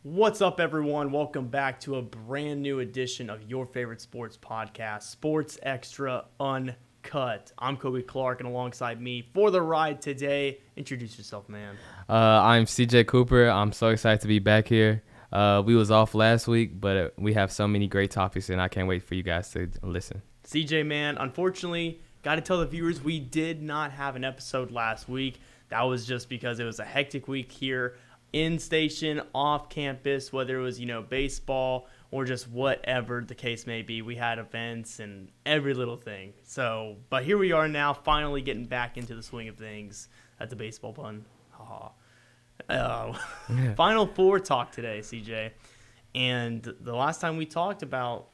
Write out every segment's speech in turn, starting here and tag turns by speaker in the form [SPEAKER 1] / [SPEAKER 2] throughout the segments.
[SPEAKER 1] What's up, everyone? Welcome back to a brand new edition of your favorite sports podcast, Sports Extra Uncut. I'm Coby Clark, and alongside me for the ride today, introduce yourself, man.
[SPEAKER 2] I'm CJ Cooper. I'm so excited to be back here. We was off last week, but we have so many great topics, and I can't wait for you guys to listen.
[SPEAKER 1] CJ, man, unfortunately, got to tell the viewers we did not have an episode last week. That was just because it was a hectic week here in station, off campus, whether it was, baseball or just whatever the case may be. We had events and every little thing. So, but here we are now, finally getting back into the swing of things. That's a baseball pun. Final Four talk today, CJ. And the last time we talked about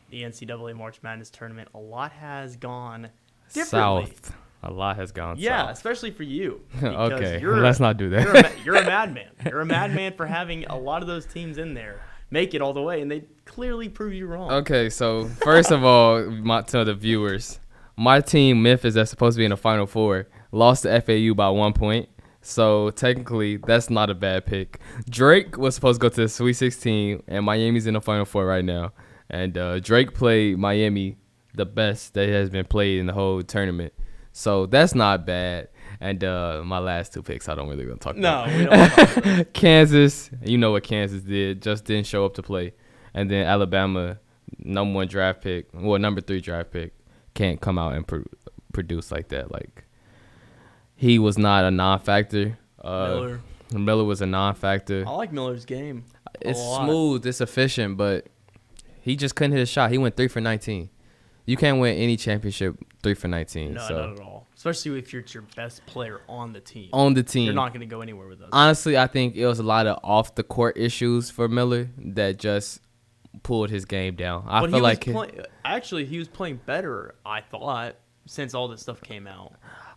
[SPEAKER 1] the NCAA March Madness tournament, a lot has gone differently.
[SPEAKER 2] South. A lot has gone
[SPEAKER 1] Yeah,
[SPEAKER 2] south.
[SPEAKER 1] especially for you.
[SPEAKER 2] Okay, let's not do that.
[SPEAKER 1] You're a madman. You're a madman for having a lot of those teams in there make it all the way, and they clearly prove you wrong.
[SPEAKER 2] Okay, so first of all, to the viewers, my team, Memphis, that's supposed to be in the Final Four, lost to FAU by 1 point. So technically, that's not a bad pick. Drake was supposed to go to the Sweet 16, and Miami's in the Final Four right now. And Drake played Miami the best that has been played in the whole tournament. So that's not bad. And my last two picks, I don't really want to talk about.
[SPEAKER 1] No, we don't want to talk about.
[SPEAKER 2] Kansas, you know what Kansas did, just didn't show up to play. And then Alabama, number 3 draft pick, can't come out and produce like that. Like, he was not a non-factor. Miller was a non-factor.
[SPEAKER 1] I like Miller's game.
[SPEAKER 2] It's smooth, it's efficient, but he just couldn't hit a shot. He went 3 for 19. You can't win any championship 3 for 19.
[SPEAKER 1] No,
[SPEAKER 2] so.
[SPEAKER 1] not at all. Especially if you're your best player on the team. You're not going to go anywhere with us.
[SPEAKER 2] Honestly, I think it was a lot of off-the-court issues for Miller that just pulled his game down.
[SPEAKER 1] He was playing better, I thought, since all this stuff came out.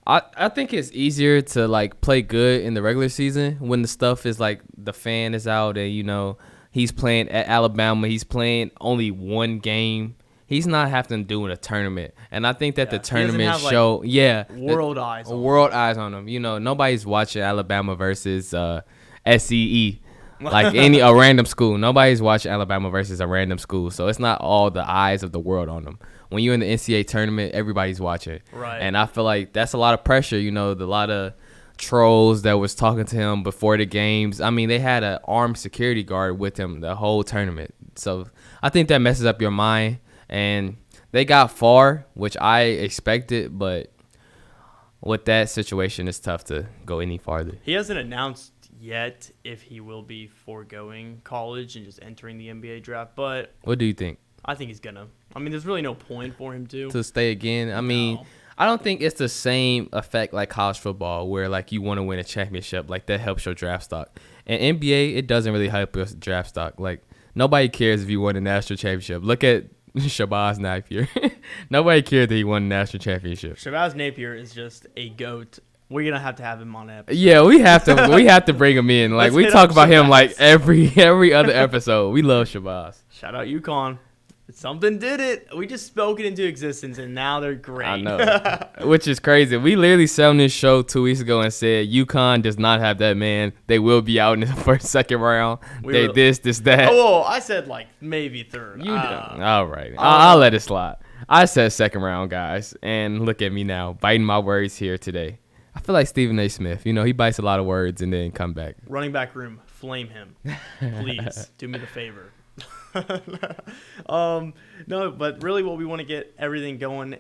[SPEAKER 2] I think it's easier to, play good in the regular season when the stuff is, the fan is out and, he's playing at Alabama. He's playing only one game. He's not having to do in a tournament. And I think that the tournament
[SPEAKER 1] world eyes
[SPEAKER 2] on him. Nobody's watching Alabama versus SEE, a random school. Nobody's watching Alabama versus a random school. So it's not all the eyes of the world on them. When you're in the NCAA tournament, everybody's watching.
[SPEAKER 1] Right.
[SPEAKER 2] And I feel like that's a lot of pressure. A lot of trolls that was talking to him before the games. I mean, they had an armed security guard with him the whole tournament. So I think that messes up your mind. And they got far, which I expected, but with that situation, it's tough to go any farther.
[SPEAKER 1] He hasn't announced yet if he will be foregoing college and just entering the NBA draft, but
[SPEAKER 2] what do you think?
[SPEAKER 1] I think he's gonna. I mean, there's really no point for him to
[SPEAKER 2] stay again. I mean, I don't think it's the same effect like college football where you want to win a championship, that helps your draft stock. And NBA, it doesn't really help your draft stock. Nobody cares if you won a national championship. Look at Shabazz Napier. Nobody cared that he won a national championship.
[SPEAKER 1] Shabazz Napier is just a goat. We're gonna have to have him on an episode.
[SPEAKER 2] Yeah, we have to bring him in. We talk about Shabazz. Him every other episode. We love Shabazz.
[SPEAKER 1] Shout out UConn. Something did it. We just spoke it into existence, and now they're great.
[SPEAKER 2] I know, which is crazy. We literally said on this show 2 weeks ago and said UConn does not have that man. They will be out in the second round. That.
[SPEAKER 1] Oh, I said maybe third.
[SPEAKER 2] You don't. All right, I'll let it slide. I said second round, guys, and look at me now, biting my words here today. I feel like Stephen A. Smith. He bites a lot of words and then come back.
[SPEAKER 1] Running back room, flame him, please. Do me the favor. No, but really what we want to get everything going,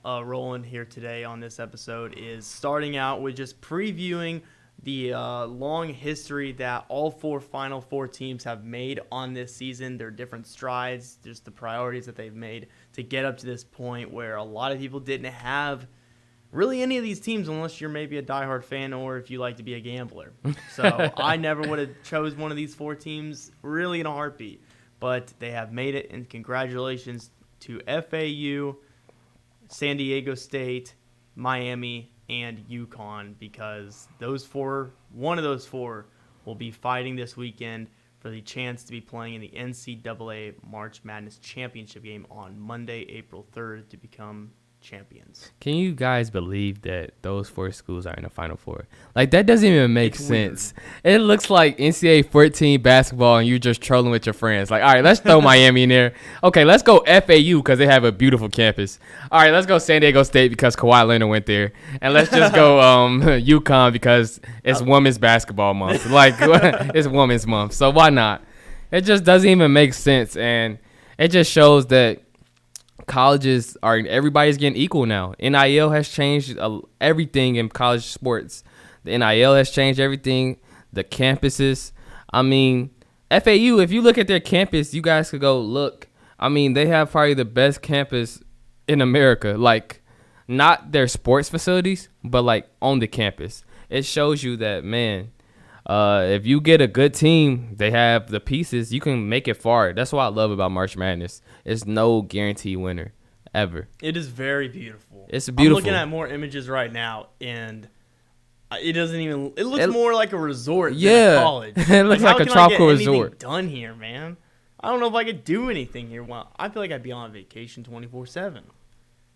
[SPEAKER 1] rolling here today on this episode is starting out with just previewing the long history that all 4 Final Four teams have made on this season, their different strides, just the priorities that they've made to get up to this point where a lot of people didn't have really any of these teams unless you're maybe a diehard fan or if you like to be a gambler. So I never would have chose one of these 4 teams really in a heartbeat. But they have made it, and congratulations to FAU, San Diego State, Miami, and UConn, because one of those 4 will be fighting this weekend for the chance to be playing in the NCAA March Madness Championship game on Monday, April 3rd, to become champions.
[SPEAKER 2] Can you guys believe that those 4 schools are in the Final Four? Like, that doesn't even make sense. Weird. It looks like NCAA 14 basketball and you just trolling with your friends. Like, all right, let's throw Miami in there. Okay, let's go FAU because they have a beautiful campus. All right, let's go San Diego State because Kawhi Leonard went there. And let's just go UConn because it's women's basketball month. Like, it's women's month. So why not? It just doesn't even make sense. And it just shows that colleges everybody's getting equal now. NIL has changed everything in college sports. The NIL has changed everything. The campuses. I mean, FAU, if you look at their campus, you guys could go look. I mean, they have probably the best campus in America. Like, not their sports facilities, but like on the campus. It shows you that, man, if you get a good team, they have the pieces, you can make it far. That's what I love about March Madness. It's no guaranteed winner, ever.
[SPEAKER 1] It is very beautiful.
[SPEAKER 2] It's beautiful.
[SPEAKER 1] I'm looking at more images right now, and it doesn't even. It looks more like a resort than a college.
[SPEAKER 2] It looks like a tropical resort.
[SPEAKER 1] Done here, man. I don't know if I could do anything here. Well, I feel like I'd be on vacation 24/7.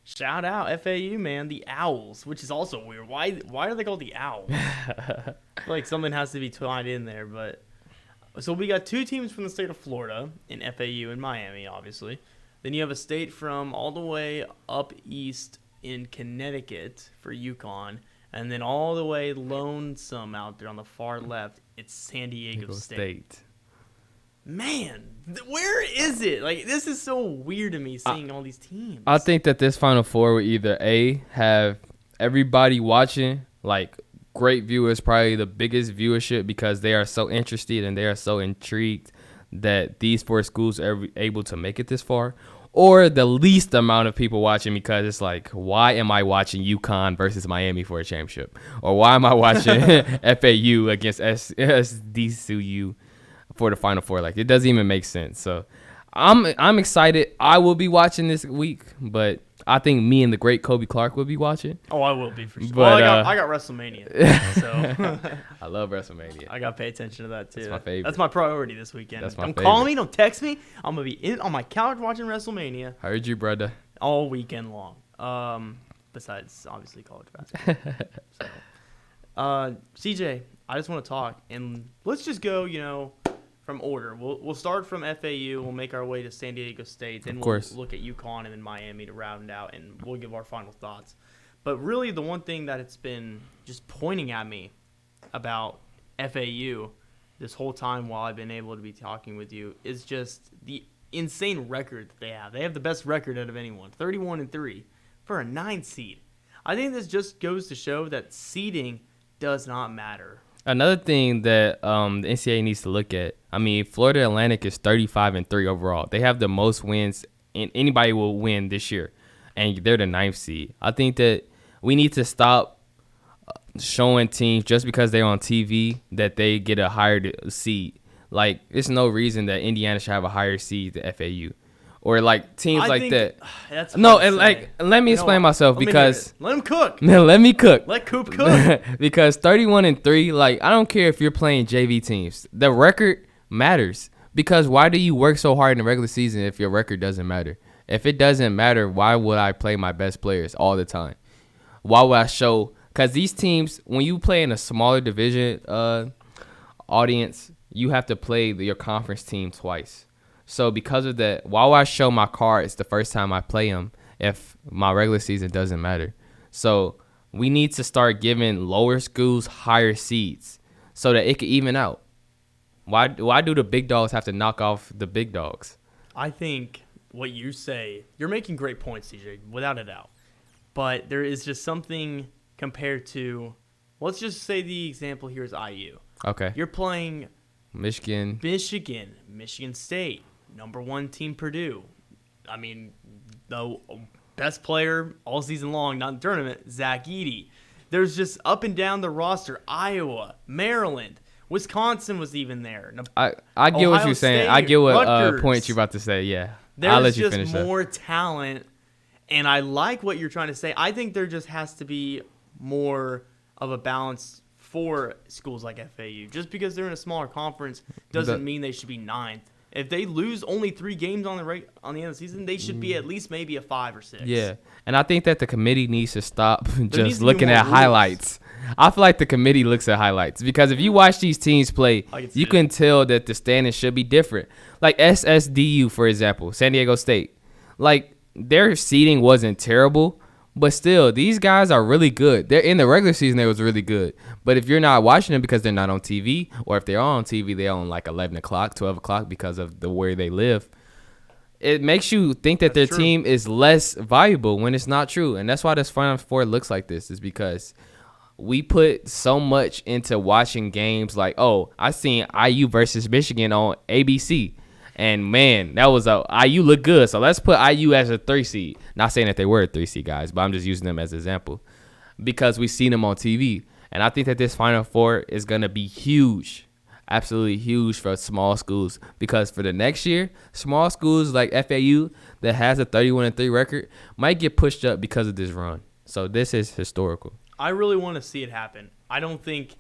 [SPEAKER 1] Shout out FAU, man, the Owls, which is also weird. Why are they called the Owls? I feel like something has to be tied in there. But so we got 2 teams from the state of Florida in FAU and Miami, obviously. Then you have a state from all the way up east in Connecticut for UConn, and then all the way lonesome out there on the far left, it's San Diego State. Man, where is it? Like, this is so weird to me seeing all these teams.
[SPEAKER 2] I think that this Final Four will either have everybody watching, like great viewers, probably the biggest viewership because they are so interested and they are so intrigued that these 4 schools are able to make it this far, or the least amount of people watching because it's like, why am I watching UConn versus Miami for a championship? Or why am I watching FAU against SDCU for the Final Four? Like, it doesn't even make sense. So I'm excited. I will be watching this week, but I think me and the great Coby Clark will be watching.
[SPEAKER 1] Oh, I will be for sure.
[SPEAKER 2] But,
[SPEAKER 1] I got WrestleMania. So
[SPEAKER 2] I love WrestleMania.
[SPEAKER 1] I got to pay attention to that too.
[SPEAKER 2] That's my favorite.
[SPEAKER 1] That's my priority this weekend.
[SPEAKER 2] That's my
[SPEAKER 1] don't
[SPEAKER 2] favorite.
[SPEAKER 1] call me, don't text me. I'm gonna be on my couch watching WrestleMania
[SPEAKER 2] Heard you, brother.
[SPEAKER 1] all weekend long. Besides obviously college basketball. So, CJ, I just want to talk, and let's just go, from order. We'll start from FAU. We'll make our way to San Diego State. Then we'll look at UConn and then Miami to round out, and we'll give our final thoughts. But really, the one thing that it's been just pointing at me about FAU this whole time while I've been able to be talking with you is just the insane record that they have. They have the best record out of anyone, 31-3 for a 9 seed. I think this just goes to show that seeding does not matter.
[SPEAKER 2] Another thing that the NCAA needs to look at, I mean, Florida Atlantic is 35-3 overall. They have the most wins, and anybody will win this year, and they're the 9th seed. I think that we need to stop showing teams just because they're on TV that they get a higher seed. Like, there's no reason that Indiana should have a higher seed than FAU. Or, like, teams that.
[SPEAKER 1] That's
[SPEAKER 2] no, and, like, let me explain myself because.
[SPEAKER 1] Let him cook.
[SPEAKER 2] Let me cook.
[SPEAKER 1] Let Coop cook.
[SPEAKER 2] Because 31-3, like, I don't care if you're playing JV teams. The record matters. Because why do you work so hard in the regular season if your record doesn't matter? If it doesn't matter, why would I play my best players all the time? Why would I show? Because these teams, when you play in a smaller division audience, you have to play your conference team twice. So because of that, why would I show my cards the first time I play them if my regular season doesn't matter? So we need to start giving lower schools higher seeds so that it can even out. Why do the big dogs have to knock off the big dogs?
[SPEAKER 1] I think what you say, you're making great points, CJ, without a doubt. But there is just something compared to, let's just say the example here is IU.
[SPEAKER 2] Okay.
[SPEAKER 1] You're playing
[SPEAKER 2] Michigan
[SPEAKER 1] State, number 1 team Purdue. I mean, the best player all season long, not in the tournament, Zach Edey. There's just up and down the roster, Iowa, Maryland, Wisconsin was even there.
[SPEAKER 2] I get what you're saying. I get what point you're about to say, yeah. I'll let you finish that.
[SPEAKER 1] There's just more talent, and I like what you're trying to say. I think there just has to be more of a balance for schools like FAU. Just because they're in a smaller conference doesn't mean they should be 9th If they lose only 3 games on the end of the season, they should be at least maybe a 5 or 6.
[SPEAKER 2] Yeah, and I think that the committee needs to stop
[SPEAKER 1] needs
[SPEAKER 2] just
[SPEAKER 1] to be
[SPEAKER 2] looking
[SPEAKER 1] more
[SPEAKER 2] at
[SPEAKER 1] rules.
[SPEAKER 2] highlights. I feel like the committee looks at highlights because if you watch these teams play, you can tell that the standings should be different. Like SSDU, for example, San Diego State. Like, their seeding wasn't terrible, but still, these guys are really good. They're in the regular season, they was really good. But if you're not watching them because they're not on TV, or if they're on TV, they're on like 11 o'clock, 12 o'clock because of where they live, it makes you think that their team is less valuable when it's not true. And that's why this Final Four looks like this, is because we put so much into watching games like, oh, I seen IU versus Michigan on ABC. And, man, that was IU looked good. So let's put IU as a 3 seed. Not saying that they were a 3 seed, guys, but I'm just using them as an example because we seen them on TV. And I think that this Final Four is going to be huge, absolutely huge for small schools because for the next year, small schools like FAU that has a 31-3 record might get pushed up because of this run. So this is historical.
[SPEAKER 1] I really want to see it happen. I don't think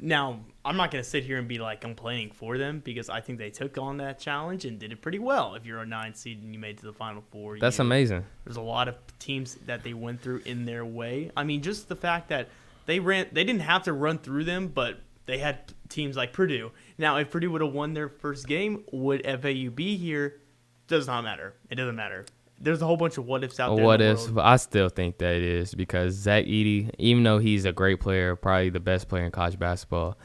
[SPEAKER 1] now, I'm not going to sit here and be like complaining for them because I think they took on that challenge and did it pretty well. If you're a 9 seed and you made it to the Final Four.
[SPEAKER 2] That's amazing.
[SPEAKER 1] There's a lot of teams that they went through in their way. I mean, just the fact that they didn't have to run through them, but they had teams like Purdue. Now, if Purdue would have won their first game, would FAU be here? Does not matter. It doesn't matter. There's a whole bunch of what ifs out there.
[SPEAKER 2] What ifs? I still think that it is because Zach Edey, even though he's a great player, probably the best player in college basketball,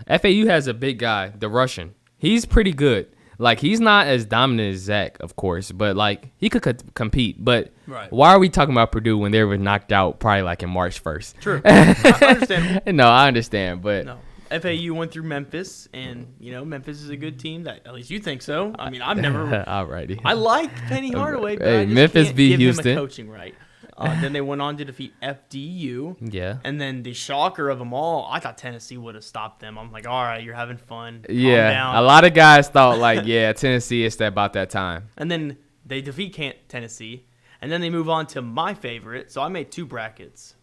[SPEAKER 2] FAU has a big guy, the Russian. He's pretty good. Like, he's not as dominant as Zach, of course, but, like, he could compete. But why are we talking about Purdue when they were knocked out probably, like, in March 1st?
[SPEAKER 1] True. I understand.
[SPEAKER 2] No, I understand, but
[SPEAKER 1] no. FAU went through Memphis, and, Memphis is a good team. That at least you think so. I mean, I've never.
[SPEAKER 2] Alrighty.
[SPEAKER 1] I like Penny Hardaway, but I just
[SPEAKER 2] Memphis
[SPEAKER 1] can't
[SPEAKER 2] beat
[SPEAKER 1] give
[SPEAKER 2] Houston.
[SPEAKER 1] him a coaching right. Then they went on to defeat FDU.
[SPEAKER 2] Yeah.
[SPEAKER 1] And then the shocker of them all, I thought Tennessee would have stopped them. I'm like, all right, you're having fun. Calm down.
[SPEAKER 2] A lot of guys thought, like, yeah, Tennessee is about that time.
[SPEAKER 1] And then they defeat Tennessee, and then they move on to my favorite. So I made 2 brackets,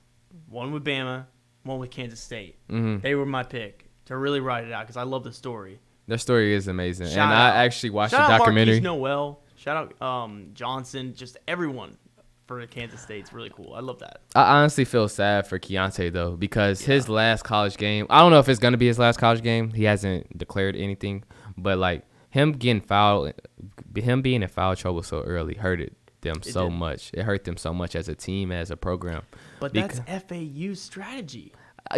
[SPEAKER 1] one with Bama, one with Kansas State.
[SPEAKER 2] Mm-hmm.
[SPEAKER 1] They were my pick to really write it out because I love the story.
[SPEAKER 2] Their story is amazing.
[SPEAKER 1] Shout
[SPEAKER 2] and
[SPEAKER 1] out.
[SPEAKER 2] I actually watched the
[SPEAKER 1] Shout out
[SPEAKER 2] documentary.
[SPEAKER 1] Marquise Noel. Shout out Johnson. Just everyone for Kansas State. It's really cool. I love that.
[SPEAKER 2] I honestly feel sad for Keontae, though, because his last college game, I don't know if it's going to be his last college game. He hasn't declared anything. But, like, him being in foul trouble so early hurted them so much. It hurt them so much as a team, as a program.
[SPEAKER 1] But that's FAU's strategy.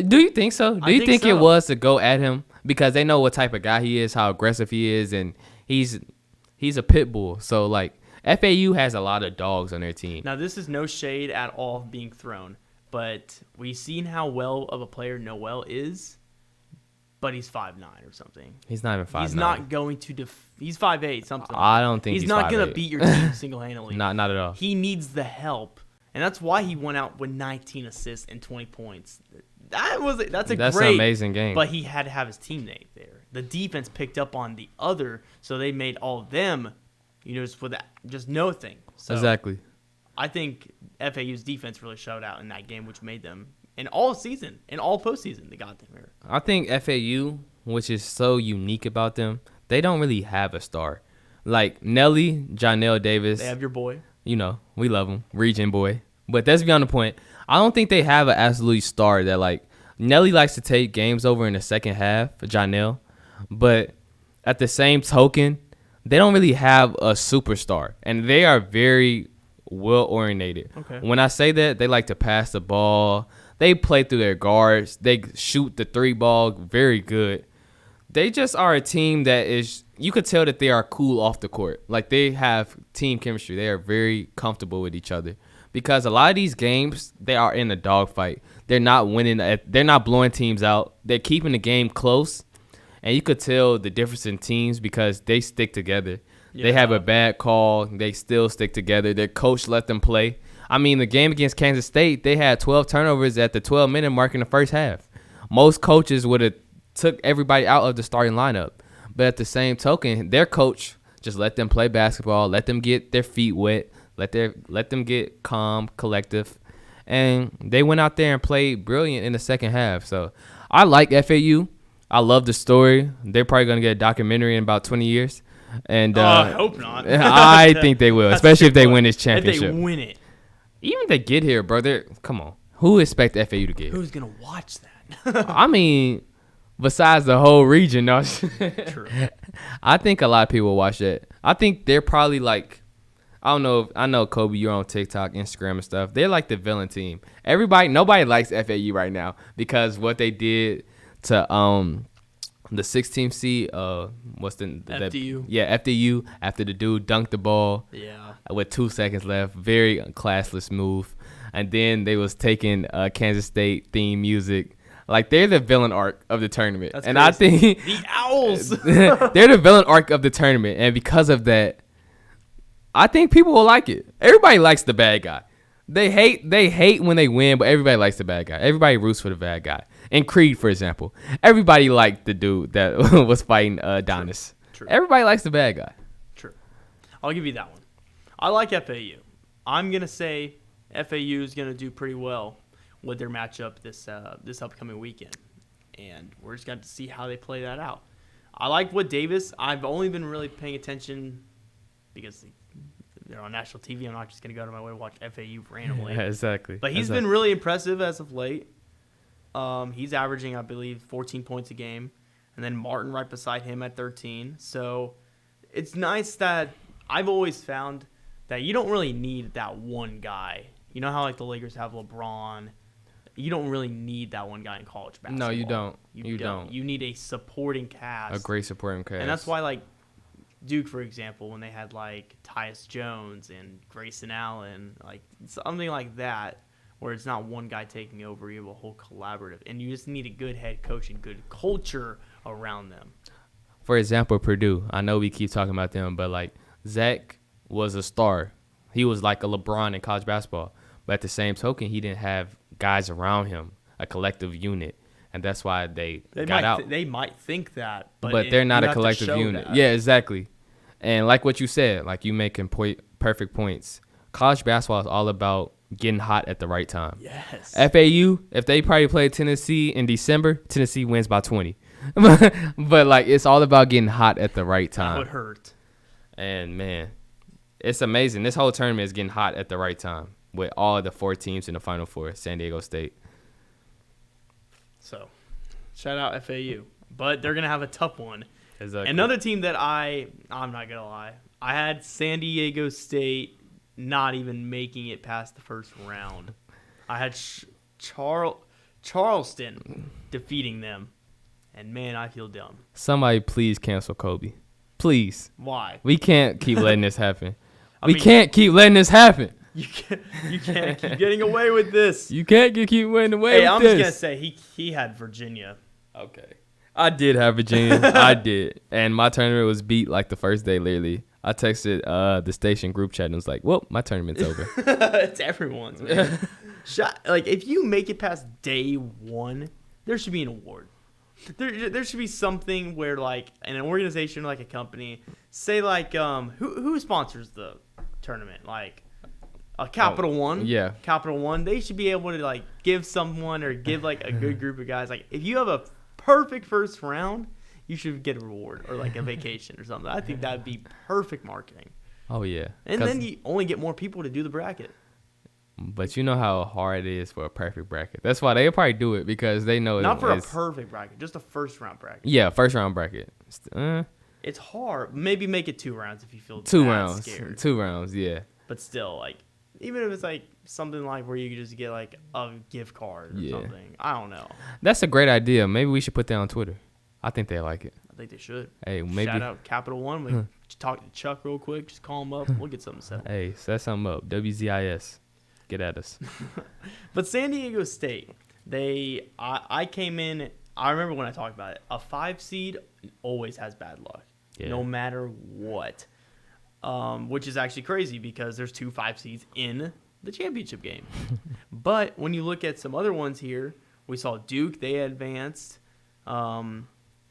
[SPEAKER 2] Do you think so? Do you think
[SPEAKER 1] so.
[SPEAKER 2] it was to go at him because they know what type of guy he is, how aggressive he is, and he's a pit bull. So, like, FAU has a lot of dogs on their team.
[SPEAKER 1] Now, this is no shade at all being thrown, but we've seen how well of a player Noel is, but he's 5'9" or something.
[SPEAKER 2] He's not even 5'9".
[SPEAKER 1] He's not going to he's 5'8", something.
[SPEAKER 2] I don't think
[SPEAKER 1] he's not going to
[SPEAKER 2] 5'8".
[SPEAKER 1] beat your team single-handedly.
[SPEAKER 2] Not at all.
[SPEAKER 1] He needs the help, and that's why he went out with 19 assists and 20 points. That's an
[SPEAKER 2] amazing game.
[SPEAKER 1] But he had to have his teammate there. The defense picked up on the other, so they made all of them, just no thing. So
[SPEAKER 2] exactly.
[SPEAKER 1] I think FAU's defense really showed out in that game, which made them in all season, in all postseason, they got them here.
[SPEAKER 2] I think FAU, which is so unique about them, they don't really have a star. Like Nelly, Jonell Davis.
[SPEAKER 1] They have your boy.
[SPEAKER 2] We love him, region boy. But that's beyond the point. I don't think they have an absolute star that, like, Nelly likes to take games over in the second half for Jonell. But at the same token, they don't really have a superstar. And they are very well-orientated.
[SPEAKER 1] Okay.
[SPEAKER 2] When I say that, they like to pass the ball. They play through their guards. They shoot the 3 ball very good. They just are a team that is – you could tell that they are cool off the court. Like, they have team chemistry. They are very comfortable with each other. Because a lot of these games, they are in a dogfight. They're not winning. They're not blowing teams out. They're keeping the game close. And you could tell the difference in teams because they stick together. Yeah. They have a bad call. They still stick together. Their coach let them play. I mean, the game against Kansas State, they had 12 turnovers at the 12-minute mark in the first half. Most coaches would have took everybody out of the starting lineup. But at the same token, their coach just let them play basketball, let them get their feet wet, let them get calm, collective, and they went out there and played brilliant in the second half. So I like FAU. I love the story. They're probably going to get a documentary in about 20 years. And
[SPEAKER 1] I hope not.
[SPEAKER 2] I think they will, especially if they win this
[SPEAKER 1] If
[SPEAKER 2] championship.
[SPEAKER 1] they win it,
[SPEAKER 2] Even if they get here, bro, come on. Who expect FAU to get here?
[SPEAKER 1] who's gonna watch that?
[SPEAKER 2] I mean, besides the whole region, no.
[SPEAKER 1] True.
[SPEAKER 2] I think a lot of people will watch that. I think they're probably like, I don't know. I know, Coby, you're on TikTok, Instagram, and stuff. They're like the villain team. Nobody likes FAU right now because what they did to the 16th seed. What's the
[SPEAKER 1] FDU?
[SPEAKER 2] FDU. After the dude dunked the ball.
[SPEAKER 1] Yeah.
[SPEAKER 2] With 2 seconds left, very classless move. And then they was taking Kansas State theme music. Like, they're the villain arc of the tournament.
[SPEAKER 1] That's
[SPEAKER 2] and
[SPEAKER 1] crazy.
[SPEAKER 2] I think
[SPEAKER 1] the Owls.
[SPEAKER 2] they're the villain arc of the tournament. And because of that, I think people will like it. Everybody likes the bad guy. They hate when they win, but everybody likes the bad guy. Everybody roots for the bad guy. In Creed, for example, everybody liked the dude that was fighting Adonis.
[SPEAKER 1] True.
[SPEAKER 2] Everybody likes the bad guy.
[SPEAKER 1] True. I'll give you that one. I like FAU. I'm gonna say FAU is gonna do pretty well with their matchup this upcoming weekend, and we're just going to see how they play that out. I like what Davis. I've only been really paying attention because they're on national TV. I'm not just going to go to my way to watch FAU randomly.
[SPEAKER 2] Yeah, exactly.
[SPEAKER 1] But he's been really impressive as of late. He's averaging, I believe, 14 points a game, and then Martin right beside him at 13. So it's nice that I've always found that you don't really need that one guy. You know how like the Lakers have LeBron. You don't really need that one guy in college basketball.
[SPEAKER 2] No, you don't.
[SPEAKER 1] You don't. You need a supporting cast.
[SPEAKER 2] A great supporting cast.
[SPEAKER 1] And that's why, like, Duke, for example, when they had, like, Tyus Jones and Grayson Allen, like, something like that, where it's not one guy taking over, you have a whole collaborative. And you just need a good head coach and good culture around them.
[SPEAKER 2] For example, Purdue. I know we keep talking about them, but, like, Zach was a star. He was like a LeBron in college basketball. But at the same token, he didn't have guys around him, a collective unit. And that's why they got out.
[SPEAKER 1] They might think that,
[SPEAKER 2] but they're not a collective unit.
[SPEAKER 1] That.
[SPEAKER 2] Yeah, exactly. And like what you said, like you making perfect points. College basketball is all about getting hot at the right time.
[SPEAKER 1] Yes.
[SPEAKER 2] FAU, if they probably play Tennessee in December, Tennessee wins by 20. But, like, it's all about getting hot at the right time.
[SPEAKER 1] That would hurt.
[SPEAKER 2] And, man, it's amazing. This whole tournament is getting hot at the right time with all of the 4 teams in the Final Four, San Diego State.
[SPEAKER 1] So, shout out FAU. But they're going to have a tough one.
[SPEAKER 2] Exactly.
[SPEAKER 1] Another team that I'm not going to lie, I had San Diego State not even making it past the first round. I had Charleston defeating them. And, man, I feel dumb.
[SPEAKER 2] Somebody please cancel Coby. Please.
[SPEAKER 1] Why?
[SPEAKER 2] We can't keep letting this happen. We can't keep letting this happen.
[SPEAKER 1] You can't keep getting away with this.
[SPEAKER 2] You can't keep getting away with this.
[SPEAKER 1] I'm just going to say he had Virginia.
[SPEAKER 2] Okay. I did have Virginia. I did. And my tournament was beat like the first day, literally. I texted the station group chat and was like, well, my tournament's over.
[SPEAKER 1] It's everyone's, man. Like, if you make it past day one, there should be an award. There should be something where, like, an organization, like a company, say, like, who sponsors the tournament? Like, Capital One.
[SPEAKER 2] Yeah.
[SPEAKER 1] Capital One. They should be able to, like, give someone or give, like, a good group of guys. Like, if you have a perfect first round, you should get a reward or, like, a vacation or something. I think that would be perfect marketing.
[SPEAKER 2] Oh, yeah.
[SPEAKER 1] And then you only get more people to do the bracket.
[SPEAKER 2] But you know how hard it is for a perfect bracket. That's why they'll probably do it because they know
[SPEAKER 1] not for a perfect bracket, just a first round bracket.
[SPEAKER 2] Yeah, first round bracket.
[SPEAKER 1] It's hard. Maybe make it 2 rounds if you feel
[SPEAKER 2] two
[SPEAKER 1] that
[SPEAKER 2] rounds.
[SPEAKER 1] scared.
[SPEAKER 2] 2 rounds, yeah.
[SPEAKER 1] But still, like, even if it's like something like where you could just get like a gift card or something. I don't know.
[SPEAKER 2] That's a great idea. Maybe we should put that on Twitter. I think they like it.
[SPEAKER 1] I think they should.
[SPEAKER 2] Hey, maybe
[SPEAKER 1] shout out Capital One. We talk to Chuck real quick. Just call him up. We'll get something set.
[SPEAKER 2] Hey, set something up. WZIS. Get at us.
[SPEAKER 1] But San Diego State, I came in. I remember when I talked about it. A 5 seed always has bad luck, no matter what. Which is actually crazy because there's 2 5 seeds in the championship game. But when you look at some other ones here, we saw Duke. They advanced.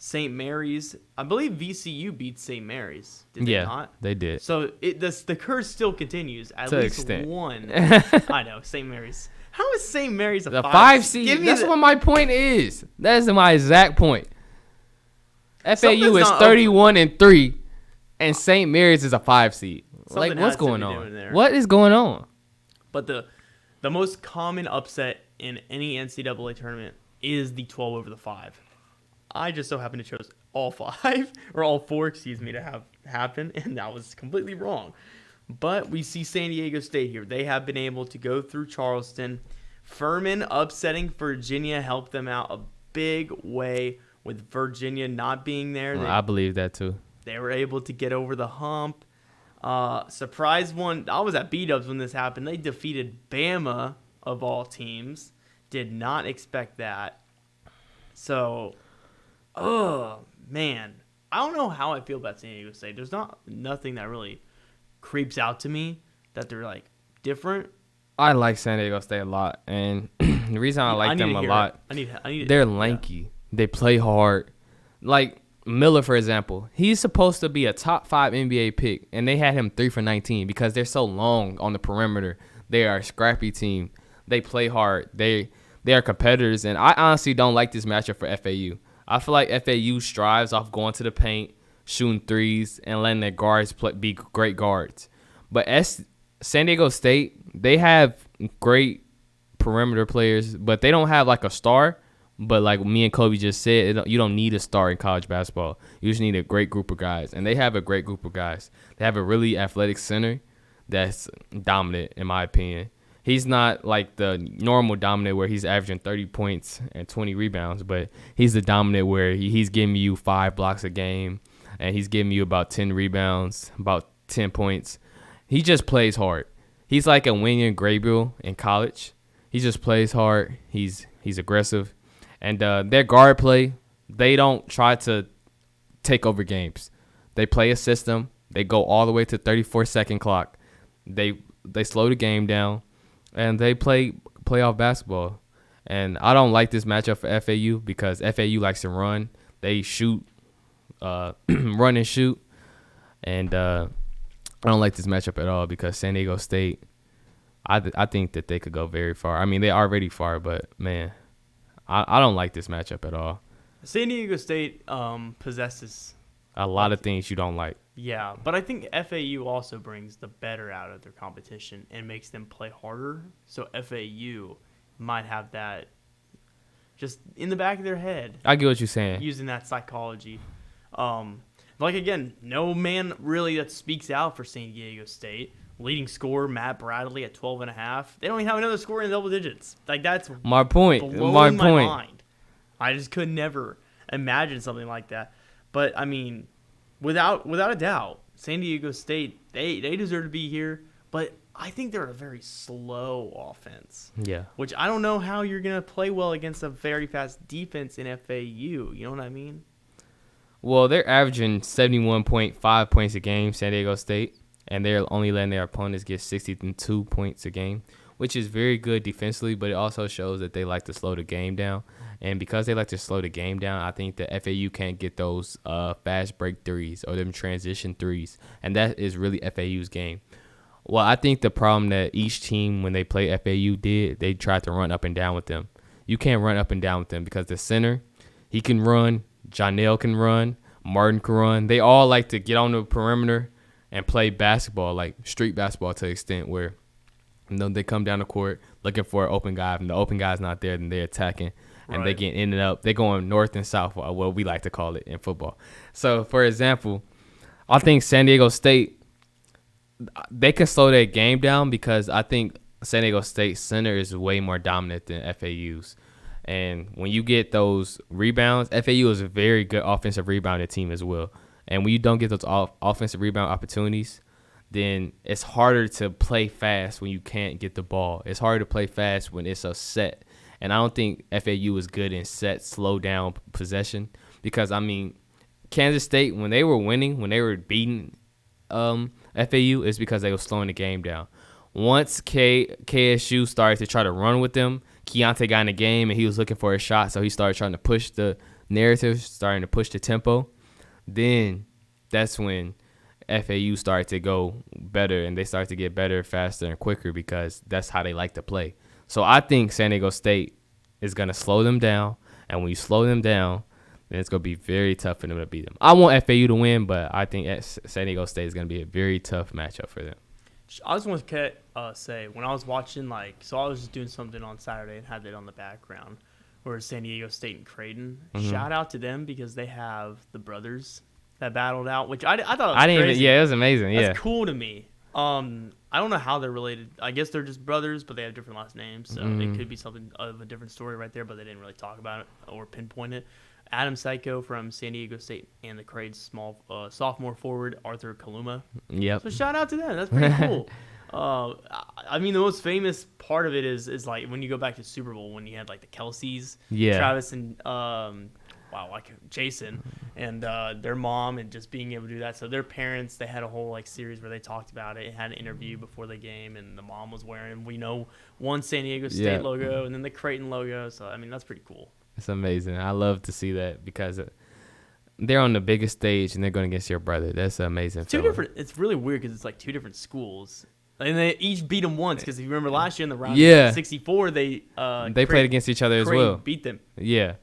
[SPEAKER 1] St. Mary's. I believe VCU beat St. Mary's. Did they not?
[SPEAKER 2] They did.
[SPEAKER 1] So the curse still continues. At least one. I know, St. Mary's. How is St. Mary's a
[SPEAKER 2] 5 seed? That's what my point is. That is my exact point. FAU is 31-3. and St. Mary's is a 5 seed.
[SPEAKER 1] Something
[SPEAKER 2] What's
[SPEAKER 1] has to
[SPEAKER 2] going
[SPEAKER 1] be
[SPEAKER 2] on?
[SPEAKER 1] doing there.
[SPEAKER 2] What is going on?
[SPEAKER 1] But the most common upset in any NCAA tournament is the 12 over the 5. I just so happen to chose all 5 or all 4, excuse me, to have happen, and that was completely wrong. But we see San Diego State here. They have been able to go through Charleston. Furman upsetting Virginia helped them out a big way with Virginia not being there.
[SPEAKER 2] I believe that too.
[SPEAKER 1] They were able to get over the hump. Surprise one. I was at B-Dubs when this happened. They defeated Bama of all teams. Did not expect that. So, man. I don't know how I feel about San Diego State. There's nothing that really creeps out to me that they're like different.
[SPEAKER 2] I like San Diego State a lot, and the reason I like them a lot, they're lanky. Yeah. They play hard. Like Miller, for example, he's supposed to be a top 5 NBA pick, and they had him 3 for 19 because they're so long on the perimeter. They are a scrappy team. They play hard. They are competitors, and I honestly don't like this matchup for FAU. I feel like FAU strives off going to the paint, shooting threes, and letting their guards be great guards. But San Diego State, they have great perimeter players, but they don't have like a star. But like me and Coby just said, you don't need a star in college basketball. You just need a great group of guys, and they have a great group of guys. They have a really athletic center that's dominant, in my opinion. He's not like the normal dominant where he's averaging 30 points and 20 rebounds, but he's the dominant where he's giving you 5 blocks a game, and he's giving you about 10 rebounds, about 10 points. He just plays hard. He's like a Winion Graybill in college. He just plays hard. He's aggressive. And their guard play, they don't try to take over games. They play a system. They go all the way to 34-second clock. They slow the game down, and they play playoff basketball. And I don't like this matchup for FAU because FAU likes to run. They shoot, run and shoot. And I don't like this matchup at all because San Diego State, I think that they could go very far. I mean, they're already far, but, man, I don't like this matchup at all.
[SPEAKER 1] San Diego State possesses
[SPEAKER 2] a lot of things you don't like.
[SPEAKER 1] Yeah, but I think FAU also brings the better out of their competition and makes them play harder. So FAU might have that just in the back of their head.
[SPEAKER 2] I get what you're saying.
[SPEAKER 1] Using that psychology. Like, again, no man really that speaks out for San Diego State. Leading scorer, Matt Bradley at 12.5. They don't even have another scorer in double digits. Like, that's
[SPEAKER 2] my point.
[SPEAKER 1] Blowing my mind. I just could never imagine something like that. But, I mean, without a doubt, San Diego State, they deserve to be here. But I think they're a very slow offense.
[SPEAKER 2] Yeah.
[SPEAKER 1] Which I don't know how you're going to play well against a very fast defense in FAU. You know what I mean?
[SPEAKER 2] Well, they're averaging 71.5 points a game, San Diego State. And they're only letting their opponents get 62 points a game, which is very good defensively, but it also shows that they like to slow the game down. And because they like to slow the game down, I think that FAU can't get those fast break threes or them transition threes, and that is really FAU's game. Well, I think the problem that each team, when they play FAU, they tried to run up and down with them. You can't run up and down with them because the center, he can run, Jonell can run, Martin can run. They all like to get on the perimeter and play basketball, like street basketball to the extent where they come down the court looking for an open guy. If the open guy's not there, then they're attacking. And they get in and up. They're going north and south, what we like to call it in football. So, for example, I think San Diego State, they can slow their game down because I think San Diego State center is way more dominant than FAU's. And when you get those rebounds, FAU is a very good offensive rebounding team as well. And when you don't get those offensive rebound opportunities, then it's harder to play fast when you can't get the ball. It's harder to play fast when it's a set. And I don't think FAU is good in set, slow down possession. Because, I mean, Kansas State, when they were winning, when they were beating FAU, it's because they were slowing the game down. Once KSU started to try to run with them, Keontae got in the game and he was looking for a shot. So he started trying to push the narrative, starting to push the tempo. Then that's when FAU started to go better and they started to get better, faster, and quicker because that's how they like to play. So I think San Diego State is going to slow them down. And when you slow them down, then it's going to be very tough for them to beat them. I want FAU to win, but I think San Diego State is going to be a very tough matchup for them.
[SPEAKER 1] I just want to say, when I was watching, I was just doing something on Saturday and had it on the background, where San Diego State and Creighton.
[SPEAKER 2] Mm-hmm.
[SPEAKER 1] Shout out to them because they have the brothers that battled out, which I thought was
[SPEAKER 2] I didn't
[SPEAKER 1] crazy.
[SPEAKER 2] even, yeah, it was amazing.
[SPEAKER 1] That's
[SPEAKER 2] yeah.
[SPEAKER 1] cool to me. I don't know how they're related. I guess they're just brothers, but they have different last names, so it could be something of a different story right there, but they didn't really talk about it or pinpoint it. Adam Psycho from San Diego State and the Creighton's sophomore forward, Arthur Kaluma.
[SPEAKER 2] Yep.
[SPEAKER 1] So shout out to them. That's pretty cool. I mean, the most famous part of it is like when you go back to Super Bowl when you had like the Kelseys, Travis and Jason and their mom, and just being able to do that. So their parents, they had a whole like series where they talked about it. It had an interview before the game, and the mom was wearing, one San Diego State logo and then the Creighton logo. So I mean, that's pretty cool.
[SPEAKER 2] It's amazing. I love to see that because they're on the biggest stage and they're going against your brother. That's amazing.
[SPEAKER 1] It's really weird because it's like two different schools. And they each beat them once because if you remember last year in the round of 64, they
[SPEAKER 2] played against each other as well.
[SPEAKER 1] Beat them.
[SPEAKER 2] Yeah.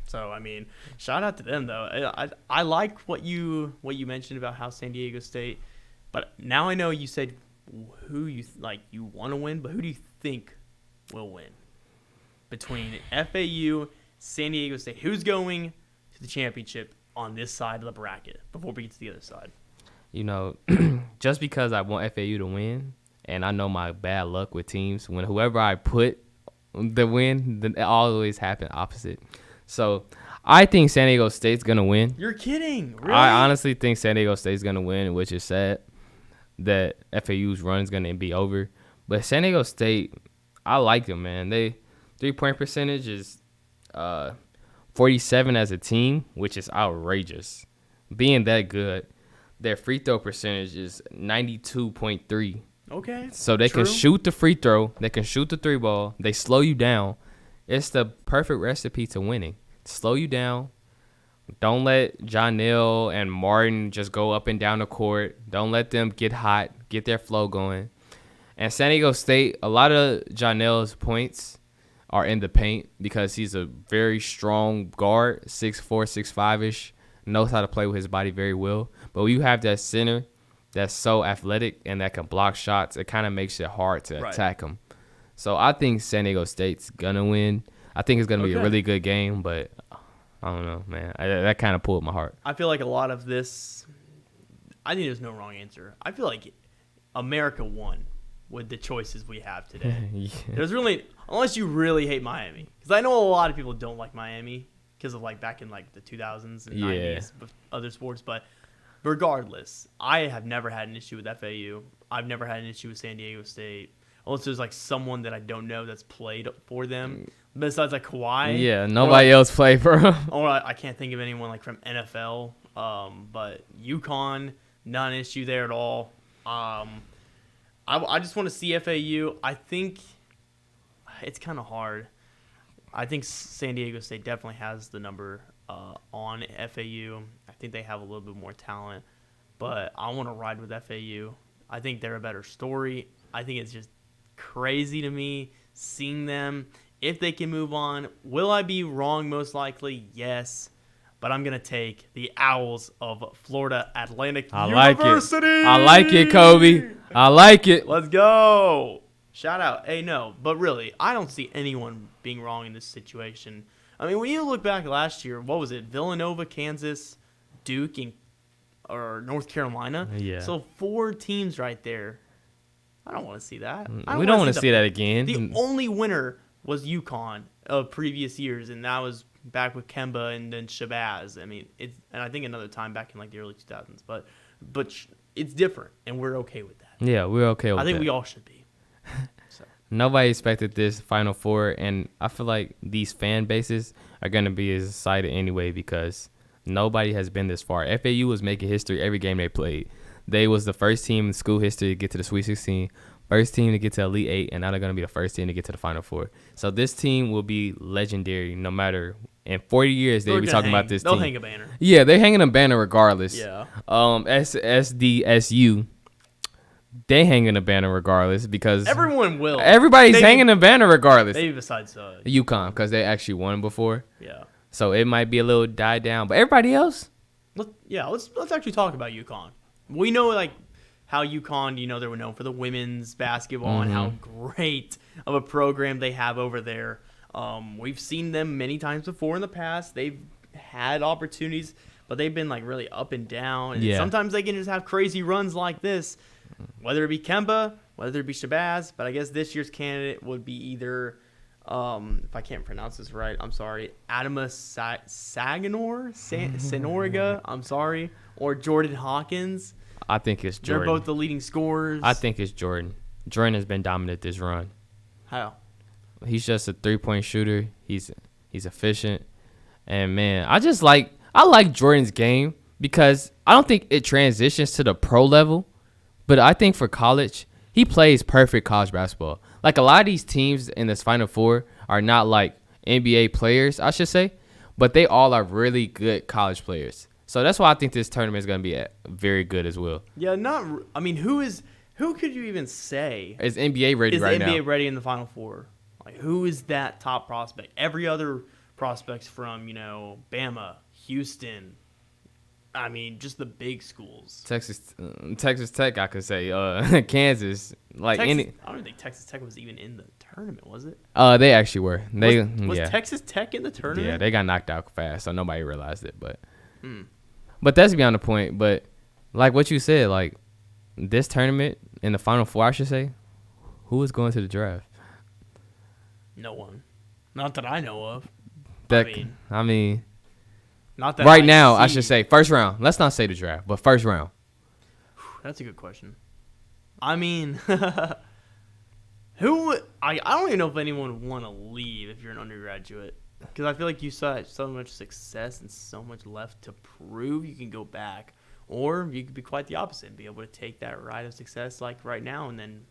[SPEAKER 1] So I mean, shout out to them though. I like what you mentioned about how San Diego State, but now I know you said who you want to win, but who do you think will win between FAU, San Diego State? Who's going to the championship on this side of the bracket before we get to the other side?
[SPEAKER 2] Just because I want FAU to win, and I know my bad luck with teams, when whoever I put the win, then it always happens opposite. So I think San Diego State's going to win.
[SPEAKER 1] You're kidding. Really?
[SPEAKER 2] I honestly think San Diego State's going to win, which is sad that FAU's run is going to be over. But San Diego State, I like them, man. They 3-point percentage is 47 as a team, which is outrageous. Being that good. Their free throw percentage is 92.3.
[SPEAKER 1] Okay.
[SPEAKER 2] So they can shoot the free throw. They can shoot the three ball. They slow you down. It's the perfect recipe to winning. Slow you down. Don't let Jonell and Martin just go up and down the court. Don't let them get hot, get their flow going. And San Diego State, a lot of Jonell's points are in the paint because he's a very strong guard, 6'4", 6'5"-ish. Knows how to play with his body very well. But when you have that center that's so athletic and that can block shots, it kind of makes it hard to attack him. So I think San Diego State's going to win. I think it's going to be a really good game, but I don't know, man. That kind of pulled my heart.
[SPEAKER 1] I feel like a lot of this, I think there's no wrong answer. I feel like America won with the choices we have today. There's really, unless you really hate Miami. Because I know a lot of people don't like Miami. Because of back in the 2000s and 90s with other sports. But regardless, I have never had an issue with FAU. I've never had an issue with San Diego State. Unless there's someone that I don't know that's played for them. Besides Kawhi.
[SPEAKER 2] Yeah, nobody else played for them.
[SPEAKER 1] Or I can't think of anyone from NFL. But UConn, not an issue there at all. I just want to see FAU. I think it's kind of hard. I think San Diego State definitely has the number on FAU. I think they have a little bit more talent, but I want to ride with FAU. I think they're a better story. I think it's just crazy to me seeing them. If they can move on, will I be wrong? Most likely, yes. But I'm going to take the Owls of Florida Atlantic University.
[SPEAKER 2] I like it, Coby. I like it.
[SPEAKER 1] Let's go. Shout out. Hey, no. But really, I don't see anyone being wrong in this situation. I mean, when you look back last year, what was it? Villanova, Kansas, Duke, or North Carolina?
[SPEAKER 2] Yeah.
[SPEAKER 1] So 4 teams right there. I don't want to see that.
[SPEAKER 2] We don't want to see that again.
[SPEAKER 1] The only winner was UConn of previous years, and that was back with Kemba and then Shabazz. I mean, and I think another time back in the early 2000s. But it's different, and we're okay with that.
[SPEAKER 2] Yeah, we're okay with that.
[SPEAKER 1] I think we all should be. So.
[SPEAKER 2] Nobody expected this Final Four, and I feel like these fan bases are going to be as excited anyway because nobody has been this far. FAU was making history every game they played. They was the first team in school history to get to the Sweet 16, first team to get to Elite 8, and now they're going to be the first team to get to the Final Four. So this team will be legendary no matter – in 40 years, they'll be talking about this team.
[SPEAKER 1] They'll hang a banner.
[SPEAKER 2] Yeah, they're hanging a banner regardless.
[SPEAKER 1] Yeah.
[SPEAKER 2] SDSU, they hanging a banner regardless because
[SPEAKER 1] everyone will.
[SPEAKER 2] Everybody's hanging a banner regardless.
[SPEAKER 1] Maybe besides
[SPEAKER 2] UConn because they actually won before.
[SPEAKER 1] Yeah.
[SPEAKER 2] So it might be a little die down. But everybody else?
[SPEAKER 1] Let's actually talk about UConn. We know like how UConn, they were known for the women's basketball and how great of a program they have over there. We've seen them many times before in the past. They've had opportunities, but they've been like really up and down. And sometimes they can just have crazy runs like this, whether it be Kemba, whether it be Shabazz. But I guess this year's candidate would be either, if I can't pronounce this right, I'm sorry, Adama Senoriga, I'm sorry, or Jordan Hawkins.
[SPEAKER 2] I think it's Jordan.
[SPEAKER 1] They're both the leading scorers.
[SPEAKER 2] I think it's Jordan. Jordan has been dominant this run.
[SPEAKER 1] How?
[SPEAKER 2] He's just a 3-point shooter. He's efficient. And, man, I like Jordan's game because I don't think it transitions to the pro level. But I think for college, he plays perfect college basketball. Like, a lot of these teams in this Final Four are not like NBA players, I should say. But they all are really good college players. So that's why I think this tournament is going to be very good as well.
[SPEAKER 1] Yeah, who could you even say
[SPEAKER 2] is NBA ready right now?
[SPEAKER 1] Is NBA ready in the Final Four? Like, who is that top prospect? Every other prospects from, Bama, Houston. I mean, just the big schools.
[SPEAKER 2] Texas Tech, I could say. Kansas.
[SPEAKER 1] I don't think Texas Tech was even in the tournament, was it?
[SPEAKER 2] They actually were.
[SPEAKER 1] Was Texas Tech in the tournament?
[SPEAKER 2] Yeah, they got knocked out fast, so nobody realized it. But that's beyond the point. But like what you said, like this tournament in the Final Four, I should say, who is going to the draft?
[SPEAKER 1] No one. Not that I know of.
[SPEAKER 2] I mean,
[SPEAKER 1] not that
[SPEAKER 2] right now, I should say first round. Let's not say the draft, but first round.
[SPEAKER 1] That's a good question. I mean, I don't even know if anyone would want to leave if you're an undergraduate. Because I feel like you saw so much success and so much left to prove you can go back. Or you could be quite the opposite and be able to take that ride of success like right now and then.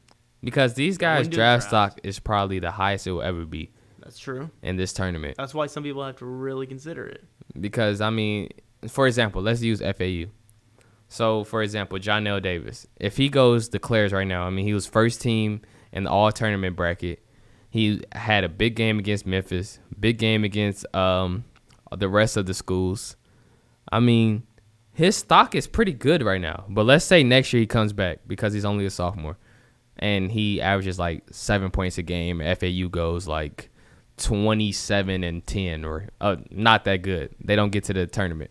[SPEAKER 1] Because
[SPEAKER 2] these guys' draft stock is probably the highest it will ever be.
[SPEAKER 1] That's true.
[SPEAKER 2] In this tournament.
[SPEAKER 1] That's why some people have to really consider it.
[SPEAKER 2] Because, I mean, for example, let's use FAU. So, for example, Jonell Davis. If he declares right now, I mean, he was first team in the all-tournament bracket. He had a big game against Memphis, big game against the rest of the schools. I mean, his stock is pretty good right now. But let's say next year he comes back because he's only a sophomore. And he averages like 7 points a game. FAU goes like 27-10 or not that good. They don't get to the tournament.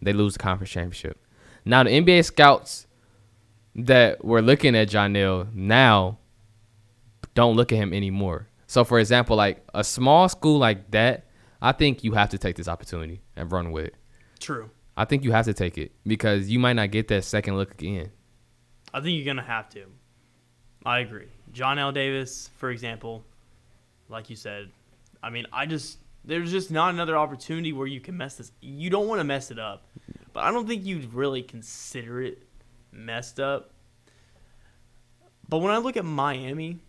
[SPEAKER 2] They lose the conference championship. Now, the NBA scouts that were looking at Jonell now don't look at him anymore. So, for example, like a small school like that, I think you have to take this opportunity and run with it.
[SPEAKER 1] True.
[SPEAKER 2] I think you have to take it because you might not get that second look again.
[SPEAKER 1] I think you're going to have to. I agree. Jonell Davis, for example, like you said, I mean, there's just not another opportunity where you can mess this. You don't want to mess it up, but I don't think you'd really consider it messed up. But when I look at Miami,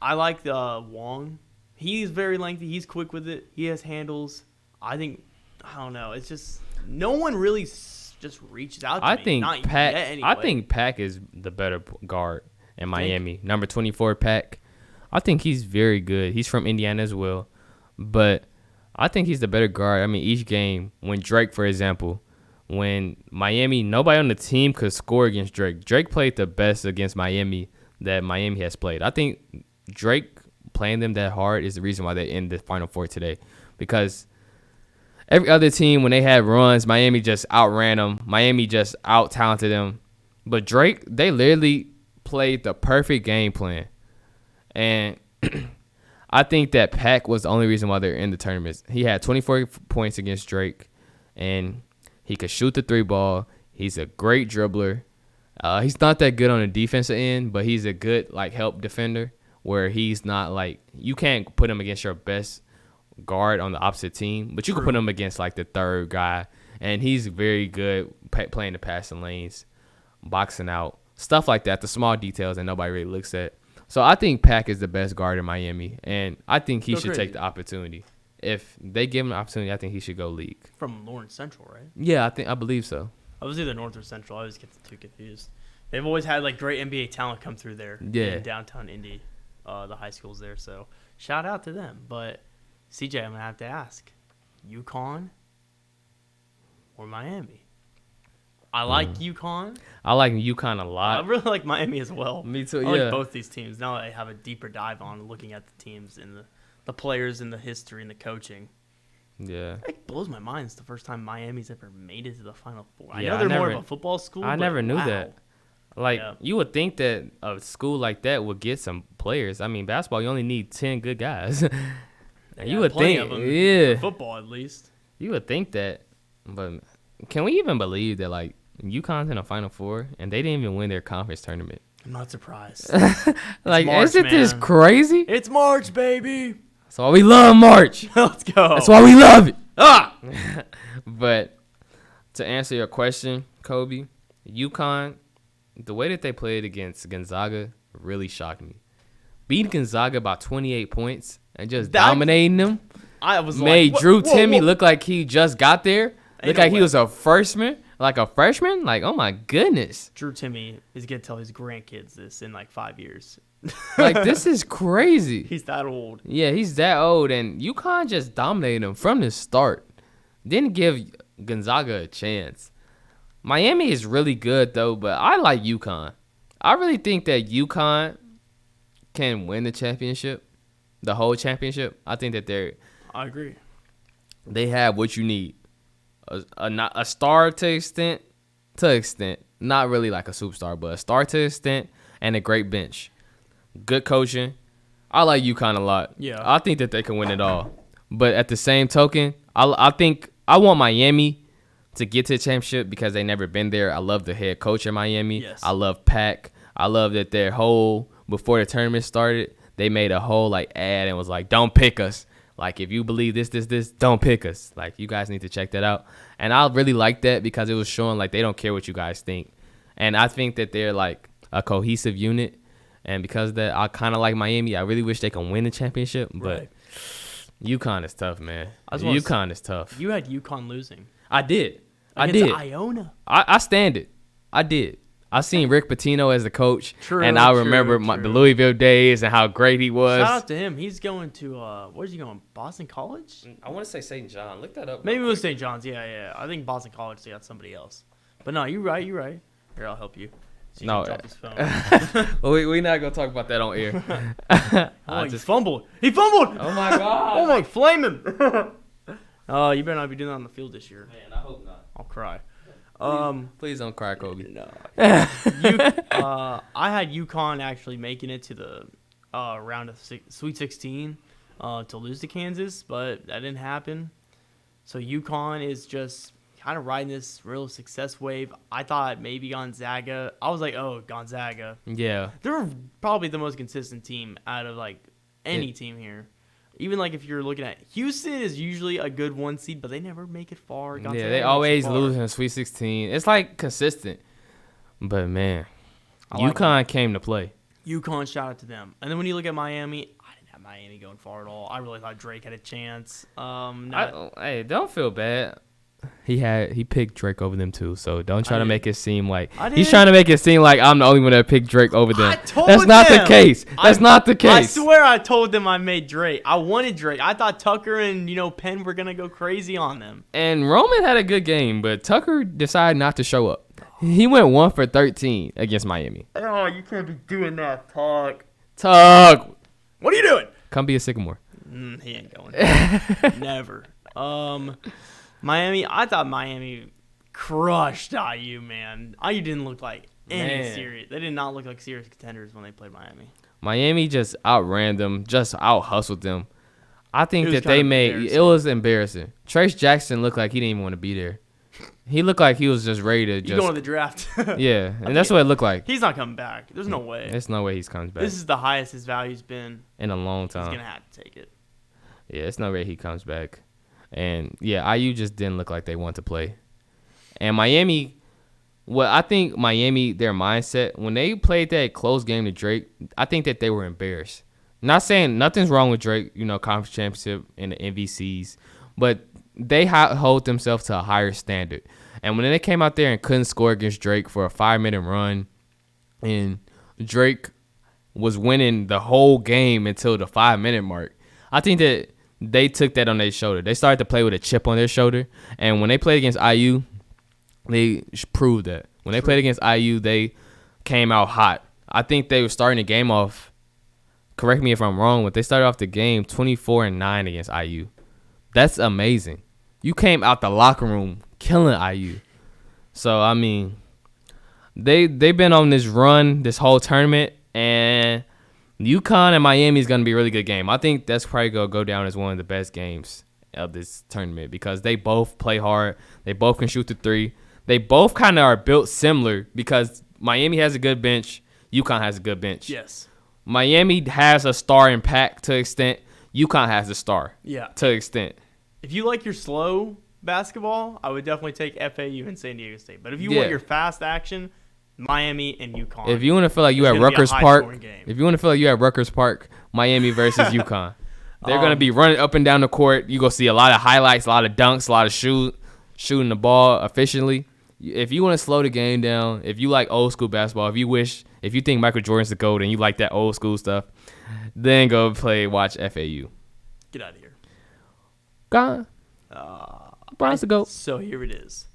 [SPEAKER 1] I like the Wong. He's very lengthy. He's quick with it. He has handles. I don't know. It's just no one really just reaches out to me. Not
[SPEAKER 2] Pack.
[SPEAKER 1] Yet, anyway.
[SPEAKER 2] I think Pack is the better guard in Miami. Number 24, Pack. I think he's very good. He's from Indiana as well. But I think he's the better guard. I mean, each game, when Drake, for example, when Miami, nobody on the team could score against Drake. Drake played the best against Miami that Miami has played. I think Drake playing them that hard is the reason why they're in the Final Four today. Because every other team, when they had runs, Miami just outran them. Miami just out-talented them. But Drake, they literally played the perfect game plan. And I think that Pack was the only reason why they're in the tournament. He had 24 points against Drake, and he could shoot the 3-ball. He's a great dribbler. He's not that good on the defensive end, but he's a good help defender where he's not you can't put him against your best guard on the opposite team, but you can put him against the third guy, and he's very good playing the passing lanes, boxing out, stuff like that, the small details that nobody really looks at. So I think Pack is the best guard in Miami, and I think he should take the opportunity. If they give him the opportunity, I think he should go league.
[SPEAKER 1] From Lawrence Central, right?
[SPEAKER 2] Yeah, I believe so.
[SPEAKER 1] I was either North or Central. I always get the two confused. They've always had great NBA talent come through there.
[SPEAKER 2] Yeah.
[SPEAKER 1] In downtown Indy, the high schools there. So shout out to them. But CJ, I'm gonna have to ask, UConn or Miami. I like UConn.
[SPEAKER 2] I like UConn a
[SPEAKER 1] I
[SPEAKER 2] lot.
[SPEAKER 1] really like Miami as well.
[SPEAKER 2] Me too.
[SPEAKER 1] I
[SPEAKER 2] Yeah.
[SPEAKER 1] like both these teams. Now I have a deeper dive on looking at the teams and the players and the history and the coaching.
[SPEAKER 2] Yeah.
[SPEAKER 1] It blows my mind. It's the first time Miami's ever made it to the Final Four. I
[SPEAKER 2] Yeah,
[SPEAKER 1] know
[SPEAKER 2] I
[SPEAKER 1] they're more
[SPEAKER 2] never-
[SPEAKER 1] of a football school.
[SPEAKER 2] I
[SPEAKER 1] but
[SPEAKER 2] never knew
[SPEAKER 1] wow.
[SPEAKER 2] that. Like,
[SPEAKER 1] Yeah.
[SPEAKER 2] you would think that a school like that would get some players. I mean, basketball, you only need 10 good guys.
[SPEAKER 1] They
[SPEAKER 2] You
[SPEAKER 1] got
[SPEAKER 2] would
[SPEAKER 1] plenty
[SPEAKER 2] think,
[SPEAKER 1] of them
[SPEAKER 2] yeah.
[SPEAKER 1] for football at least.
[SPEAKER 2] You would think that. But can we even believe that, like, UConn's in the Final Four and they didn't even win their conference tournament?
[SPEAKER 1] I'm not surprised.
[SPEAKER 2] Like,
[SPEAKER 1] March,
[SPEAKER 2] isn't this
[SPEAKER 1] man.
[SPEAKER 2] crazy?
[SPEAKER 1] It's March, baby.
[SPEAKER 2] That's why we love March.
[SPEAKER 1] Let's go.
[SPEAKER 2] That's why we love it.
[SPEAKER 1] Ah!
[SPEAKER 2] But to answer your question, Coby, UConn, the way that they played against Gonzaga really shocked me. Beating Gonzaga by 28 points and just dominating them
[SPEAKER 1] I was
[SPEAKER 2] made
[SPEAKER 1] like,
[SPEAKER 2] Drew
[SPEAKER 1] whoa,
[SPEAKER 2] Timme
[SPEAKER 1] whoa.
[SPEAKER 2] look like he just got there. Look
[SPEAKER 1] no
[SPEAKER 2] like he
[SPEAKER 1] way.
[SPEAKER 2] was a freshman. Like, oh my goodness.
[SPEAKER 1] Drew Timme is going to tell his grandkids this in like 5 years.
[SPEAKER 2] Like, this is crazy.
[SPEAKER 1] He's that old.
[SPEAKER 2] Yeah, he's that old, and UConn just dominated him from the start. Didn't give Gonzaga a chance. Miami is really good, though, but I like UConn. I really think that UConn can win the championship, the whole championship. I think that
[SPEAKER 1] I agree.
[SPEAKER 2] they have what you need. A star to extent, not really like a superstar, but a star to extent, and a great bench. Good coaching. I like UConn a lot.
[SPEAKER 1] Yeah.
[SPEAKER 2] I think that they can win it all. But at the same token, I think I want Miami to get to the championship because they never been there. I love the head coach in Miami.
[SPEAKER 1] Yes.
[SPEAKER 2] I love Pac. I love that their whole, before the tournament started, they made a whole like ad and was like, don't pick us. Like, if you believe this, don't pick us. Like, you guys need to check that out. And I really like that because it was showing like they don't care what you guys think. And I think that they're like a cohesive unit. And because of that, I kind of like Miami. I really wish they can win the championship. But
[SPEAKER 1] Right.
[SPEAKER 2] UConn is tough, man.
[SPEAKER 1] I just wanna
[SPEAKER 2] UConn is tough.
[SPEAKER 1] You had UConn losing.
[SPEAKER 2] I did. I
[SPEAKER 1] Against
[SPEAKER 2] did.
[SPEAKER 1] Iona.
[SPEAKER 2] I stand it. I did. I seen Rick Pitino as the coach,
[SPEAKER 1] True,
[SPEAKER 2] and I
[SPEAKER 1] true,
[SPEAKER 2] remember
[SPEAKER 1] true.
[SPEAKER 2] the Louisville days and how great he was.
[SPEAKER 1] Shout out to him. He's going to, where's he going? Boston College?
[SPEAKER 2] I want to say St. John. Look that up.
[SPEAKER 1] Maybe it was St. John's. Yeah. I think Boston College, they got somebody else. But no, you're right. Here, I'll help you. So you
[SPEAKER 2] No.
[SPEAKER 1] can drop his phone.
[SPEAKER 2] Well, we not gonna talk about that on air.
[SPEAKER 1] Oh, he fumbled. He fumbled!
[SPEAKER 2] Oh my god.
[SPEAKER 1] Oh my, flame him! You better not be doing that on the field this year.
[SPEAKER 2] Man, I hope not.
[SPEAKER 1] I'll cry.
[SPEAKER 2] Please don't cry, Coby.
[SPEAKER 1] No. I had UConn actually making it to the round of Sweet 16 to lose to Kansas, but that didn't happen. So UConn is just kind of riding this real success wave. I thought maybe Gonzaga. I was like, oh, Gonzaga.
[SPEAKER 2] Yeah.
[SPEAKER 1] They're probably the most consistent team out of like any team here. Even like if you're looking at Houston is usually a good 1 seed, but they never make it far. Gonzaga
[SPEAKER 2] Yeah,
[SPEAKER 1] makes
[SPEAKER 2] they
[SPEAKER 1] it
[SPEAKER 2] always
[SPEAKER 1] far.
[SPEAKER 2] lose in the Sweet 16. It's like consistent. But man,
[SPEAKER 1] I like
[SPEAKER 2] UConn came to play.
[SPEAKER 1] UConn, shout out to them. And then when you look at Miami, I didn't have Miami going far at all. I really thought Drake had a chance.
[SPEAKER 2] Hey, don't feel bad. He picked Drake over them too, so don't try to make it seem like
[SPEAKER 1] I
[SPEAKER 2] he's
[SPEAKER 1] did.
[SPEAKER 2] trying to make it seem like I'm the only one that picked Drake over them.
[SPEAKER 1] I told
[SPEAKER 2] That's not the
[SPEAKER 1] them.
[SPEAKER 2] case. That's not the case.
[SPEAKER 1] I swear I told them I made Drake. I wanted Drake. I thought Tucker and Penn were gonna go crazy on them.
[SPEAKER 2] And Roman had a good game, but Tucker decided not to show up. He went 1 for 13 against Miami.
[SPEAKER 1] Oh, you can't be doing that, Tuck.
[SPEAKER 2] Tug,
[SPEAKER 1] What are you doing?
[SPEAKER 2] come be a Sycamore.
[SPEAKER 1] He ain't going. Never. Miami. I thought Miami crushed IU, man. IU didn't look like any
[SPEAKER 2] Man.
[SPEAKER 1] serious. They did not look like serious contenders when they played Miami.
[SPEAKER 2] Miami just outran them, just out hustled them. I think
[SPEAKER 1] It was
[SPEAKER 2] that they
[SPEAKER 1] kind of
[SPEAKER 2] made
[SPEAKER 1] embarrassing.
[SPEAKER 2] it was embarrassing. Trace Jackson looked like he didn't even want to be there. He looked like he was just ready to
[SPEAKER 1] You
[SPEAKER 2] just
[SPEAKER 1] going to the draft?
[SPEAKER 2] yeah, and that's what it looked like.
[SPEAKER 1] He's not coming back. There's no way.
[SPEAKER 2] There's no way he comes back
[SPEAKER 1] This is the highest his value's been.
[SPEAKER 2] in a long
[SPEAKER 1] He's
[SPEAKER 2] time.
[SPEAKER 1] gonna have to take it.
[SPEAKER 2] Yeah, it's no way he comes back. And yeah, IU just didn't look like they want to play. And Miami, I think Miami, their mindset, when they played that close game to Drake, I think that they were embarrassed. Not saying nothing's wrong with Drake, conference championship and the MVCs, but they hold themselves to a higher standard. And when they came out there and couldn't score against Drake for a 5-minute run, and Drake was winning the whole game until the 5-minute mark, I think that they took that on their shoulder. They started to play with a chip on their shoulder. And when they played against IU, they proved that. When they played against IU, they came out hot. I think they were starting the game off, correct me if I'm wrong, but they started off the game 24-9 against IU. That's amazing. You came out the locker room killing IU. So, I mean, they've been on this run this whole tournament, and UConn and Miami is going to be a really good game. I think that's probably going to go down as one of the best games of this tournament because they both play hard. They both can shoot the three. They both kind of are built similar because Miami has a good bench. UConn has a good bench.
[SPEAKER 1] Yes.
[SPEAKER 2] Miami has a star in pack to an extent. UConn has a star to an extent.
[SPEAKER 1] If you like your slow basketball, I would definitely take FAU and San Diego State. But if you want your fast action, Miami and UConn.
[SPEAKER 2] If you want to feel like you at Rutgers Park, Miami versus UConn. They're going to be running up and down the court. You're going to see a lot of highlights, a lot of dunks, a lot of shooting the ball efficiently. If you want to slow the game down, if you like old school basketball, if you think Michael Jordan's the GOAT and you like that old school stuff, then go watch FAU.
[SPEAKER 1] Get out of here.
[SPEAKER 2] Gone. Bron's the GOAT.
[SPEAKER 1] So here it is.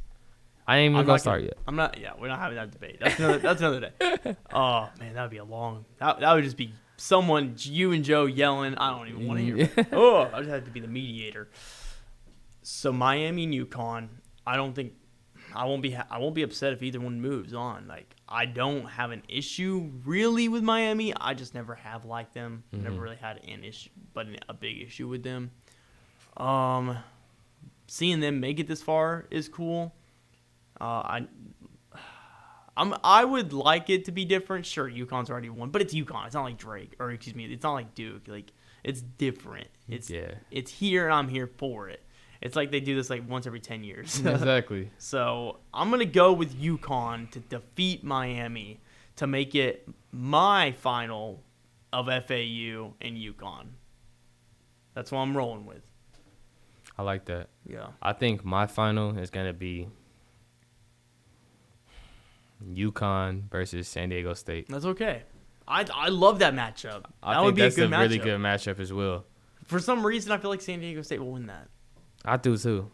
[SPEAKER 2] I ain't even going to start yet.
[SPEAKER 1] We're not having that debate. That's another day. Oh, man, that would be a long, that would just be someone, you and Joe yelling. I don't even want to hear it. I just have to be the mediator. So Miami and UConn, I won't be upset if either one moves on. Like, I don't have an issue really with Miami. I just never have liked them. Never really had an issue, but a big issue with them. Seeing them make it this far is cool. I would like it to be different. Sure, UConn's already won, but it's UConn. It's not like it's not like Duke. Like, it's different. It's here, and I'm here for it. It's like they do this like once every 10 years.
[SPEAKER 2] Exactly.
[SPEAKER 1] So I'm going to go with UConn to defeat Miami to make it my final of FAU and UConn. That's what I'm rolling with.
[SPEAKER 2] I like that.
[SPEAKER 1] Yeah.
[SPEAKER 2] I think my final is going to be UConn versus San Diego State.
[SPEAKER 1] That's okay. I love that matchup.
[SPEAKER 2] I think that's a really good matchup as well.
[SPEAKER 1] For some reason, I feel like San Diego State will win that.
[SPEAKER 2] I do too,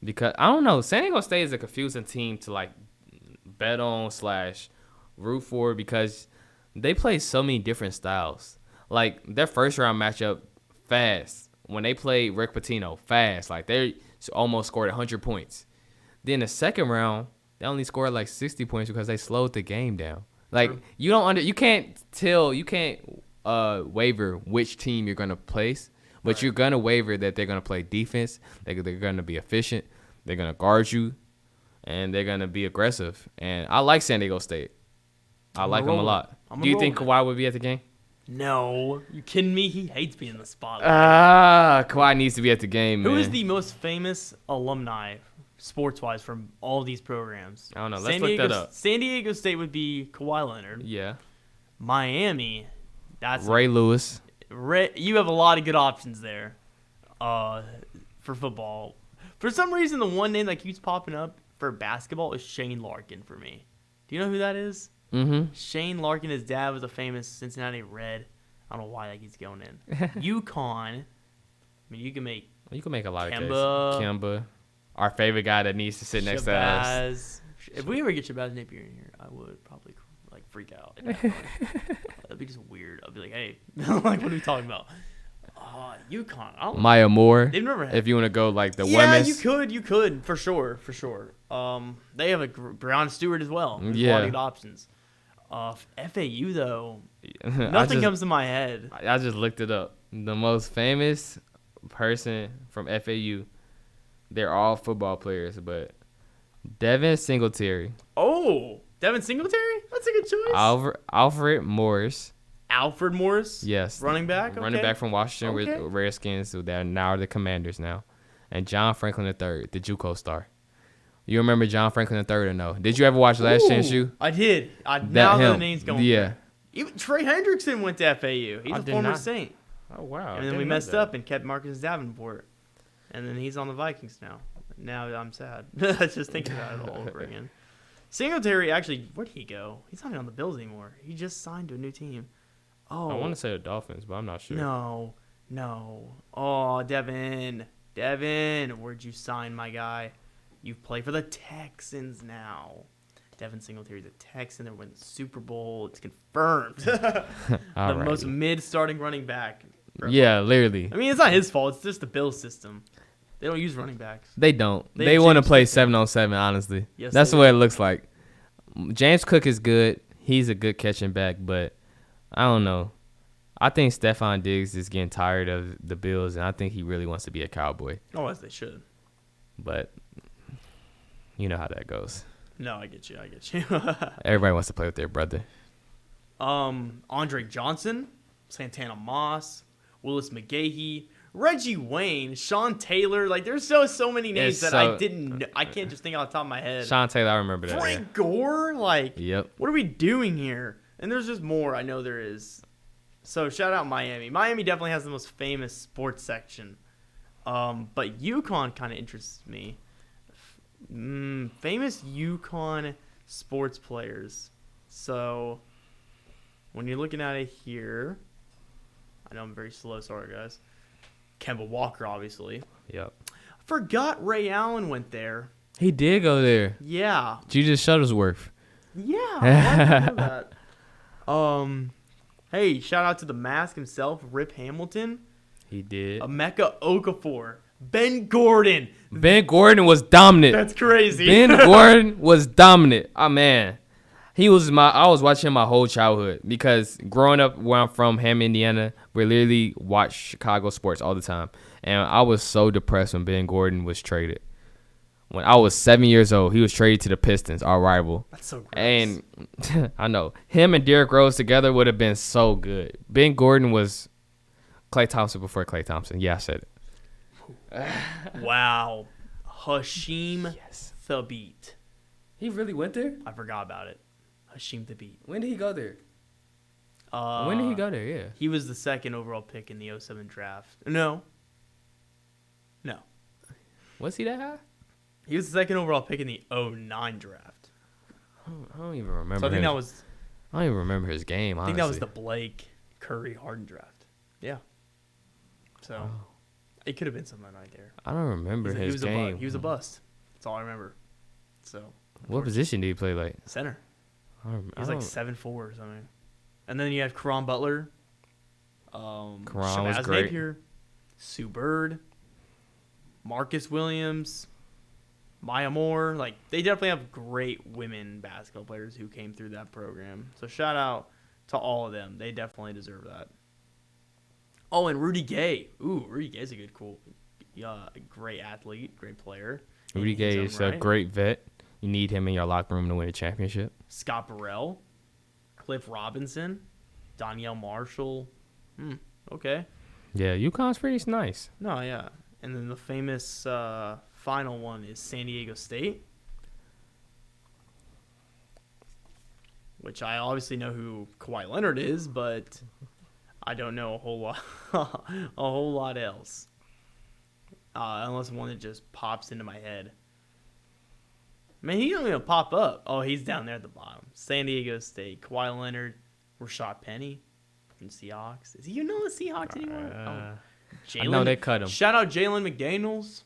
[SPEAKER 2] because I don't know. San Diego State is a confusing team to like bet on / root for because they play so many different styles. Like their first round matchup, fast. When they played Rick Pitino, fast. Like they almost scored 100 points. Then the second round, they only scored like 60 points because they slowed the game down. Like
[SPEAKER 1] True.
[SPEAKER 2] You can't waver which team you're gonna place. But you're going to waver that they're going to play defense, they're going to be efficient, they're going to guard you, and they're going to be aggressive. And I like San Diego State. I like them a lot. Do you think Kawhi would be at the game?
[SPEAKER 1] No. You kidding me? He hates being in the spotlight.
[SPEAKER 2] Kawhi needs to be at the game, man.
[SPEAKER 1] Who is the most famous alumni, sports-wise, from all these programs?
[SPEAKER 2] I don't know. Let's look that up.
[SPEAKER 1] San Diego State would be Kawhi Leonard.
[SPEAKER 2] Yeah.
[SPEAKER 1] Miami, that's
[SPEAKER 2] Ray Lewis.
[SPEAKER 1] You have a lot of good options there for football. For some reason, the one name that keeps popping up for basketball is Shane Larkin for me. Do you know who that is?
[SPEAKER 2] Mm-hmm.
[SPEAKER 1] Shane Larkin, his dad was a famous Cincinnati Red. I don't know why that keeps going in. UConn, I mean, you can make
[SPEAKER 2] a lot of cases.
[SPEAKER 1] Kemba,
[SPEAKER 2] our favorite guy that needs to sit next to us.
[SPEAKER 1] If we ever get Shabazz Napier in here, I would probably freak out. That'd be just weird. I'd be like, hey, like, what are we talking about? UConn.
[SPEAKER 2] Maya Moore.
[SPEAKER 1] They've never had.
[SPEAKER 2] If you want to go like the women's.
[SPEAKER 1] Yeah, you could for sure. They have a Breonna Stewart as well. There's a lot of good options. FAU though, nothing comes to my head.
[SPEAKER 2] I just looked it up. The most famous person from FAU. They're all football players, but Devin Singletary.
[SPEAKER 1] Oh. Devin Singletary? That's a good choice.
[SPEAKER 2] Alfred Morris.
[SPEAKER 1] Alfred Morris?
[SPEAKER 2] Yes.
[SPEAKER 1] Running back? Okay.
[SPEAKER 2] Running back from Washington with Redskins, so they're now the Commanders now. And John Franklin III, the JUCO star. You remember John Franklin III or no? Did you ever watch Last Chance U?
[SPEAKER 1] I did. Now the name's going.
[SPEAKER 2] Yeah.
[SPEAKER 1] Even Trey Hendrickson went to FAU. He's a former Saint.
[SPEAKER 2] Oh, wow.
[SPEAKER 1] And then we messed up and kept Marcus Davenport. And then he's on the Vikings now. Now I'm sad. Just thinking about it all over again. Singletary, actually, where'd he go? He's not even on the Bills anymore. He just signed to a new team. Oh,
[SPEAKER 2] I want to say the Dolphins, but I'm not sure.
[SPEAKER 1] No. No. Oh, Devin. Devin, where'd you sign, my guy? You play for the Texans now. Devin Singletary's a Texan. They're winning the Super Bowl. It's confirmed. The most mid-starting running back.
[SPEAKER 2] Yeah, literally.
[SPEAKER 1] I mean, it's not his fault. It's just the Bills system. They don't use running backs.
[SPEAKER 2] They don't. They want to play 7-on-7, honestly.
[SPEAKER 1] Yes,
[SPEAKER 2] that's the way it looks like. James Cook is good. He's a good catching back, but I don't know. I think Stephon Diggs is getting tired of the Bills, and I think he really wants to be a Cowboy.
[SPEAKER 1] Oh, as they should.
[SPEAKER 2] But you know how that goes.
[SPEAKER 1] No, I get you.
[SPEAKER 2] Everybody wants to play with their brother.
[SPEAKER 1] Andre Johnson, Santana Moss, Willis McGahee, Reggie Wayne, Sean Taylor. Like, there's so many names I didn't know. I can't just think off the top of my head.
[SPEAKER 2] Sean Taylor, I remember that.
[SPEAKER 1] Frank Gore? Like,
[SPEAKER 2] yep.
[SPEAKER 1] What are we doing here? And there's just more. I know there is. So, shout out Miami. Miami definitely has the most famous sports section. But UConn kind of interests me. Famous UConn sports players. So, when you're looking at it here, I know I'm very slow. Sorry, guys. Kemba Walker, obviously.
[SPEAKER 2] Yep.
[SPEAKER 1] I forgot Ray Allen went there.
[SPEAKER 2] He did go there.
[SPEAKER 1] Yeah.
[SPEAKER 2] Jesus Shuttlesworth.
[SPEAKER 1] Yeah. I didn't know that. Hey, shout out to the mask himself, Rip Hamilton.
[SPEAKER 2] He did.
[SPEAKER 1] Emeka Okafor. Ben Gordon.
[SPEAKER 2] Ben Gordon was dominant.
[SPEAKER 1] That's crazy.
[SPEAKER 2] Ben Gordon was dominant. Oh, man. I was watching him my whole childhood because growing up where I'm from, Hammond, Indiana, we literally watch Chicago sports all the time. And I was so depressed when Ben Gordon was traded. When I was 7 years old, he was traded to the Pistons, our rival.
[SPEAKER 1] That's so gross.
[SPEAKER 2] And I know. Him and Derrick Rose together would have been so good. Ben Gordon was Klay Thompson before Klay Thompson. Yeah, I said it.
[SPEAKER 1] Wow. Hashim Thabit.
[SPEAKER 2] He really went there?
[SPEAKER 1] I forgot about it. Hashim Thabit.
[SPEAKER 2] When did he go there? Yeah.
[SPEAKER 1] He was the second overall pick in the 2007 draft. No.
[SPEAKER 2] Was he that high?
[SPEAKER 1] He was the second overall pick in the 2009 draft.
[SPEAKER 2] I don't even remember.
[SPEAKER 1] So I think that was.
[SPEAKER 2] I don't even remember his game.
[SPEAKER 1] I think that was the Blake Curry Harden draft. Yeah. So it could have been something right there.
[SPEAKER 2] I don't remember his game.
[SPEAKER 1] He was a bust. That's all I remember. So.
[SPEAKER 2] What position did he play like?
[SPEAKER 1] Center. He's like 7'4" or something. And then you have Caron Butler.
[SPEAKER 2] Caron was great.
[SPEAKER 1] Napier, Sue Bird, Marcus Williams, Maya Moore. Like, they definitely have great women basketball players who came through that program. So shout out to all of them. They definitely deserve that. Oh, and Rudy Gay. Ooh, Rudy Gay's a great athlete, great player.
[SPEAKER 2] Rudy Gay is a great vet. You need him in your locker room to win a championship.
[SPEAKER 1] Scott Burrell, Cliff Robinson, Danielle Marshall. Okay.
[SPEAKER 2] Yeah, UConn's pretty nice.
[SPEAKER 1] No, yeah. And then the famous final one is San Diego State, which I obviously know who Kawhi Leonard is, but I don't know a whole lot else, unless one that just pops into my head. Man, he don't even pop up. Oh, he's down there at the bottom. San Diego State, Kawhi Leonard, Rashad Penny from Seahawks. Is he even on the Seahawks anymore?
[SPEAKER 2] I know they cut him.
[SPEAKER 1] Shout out Jalen McDaniels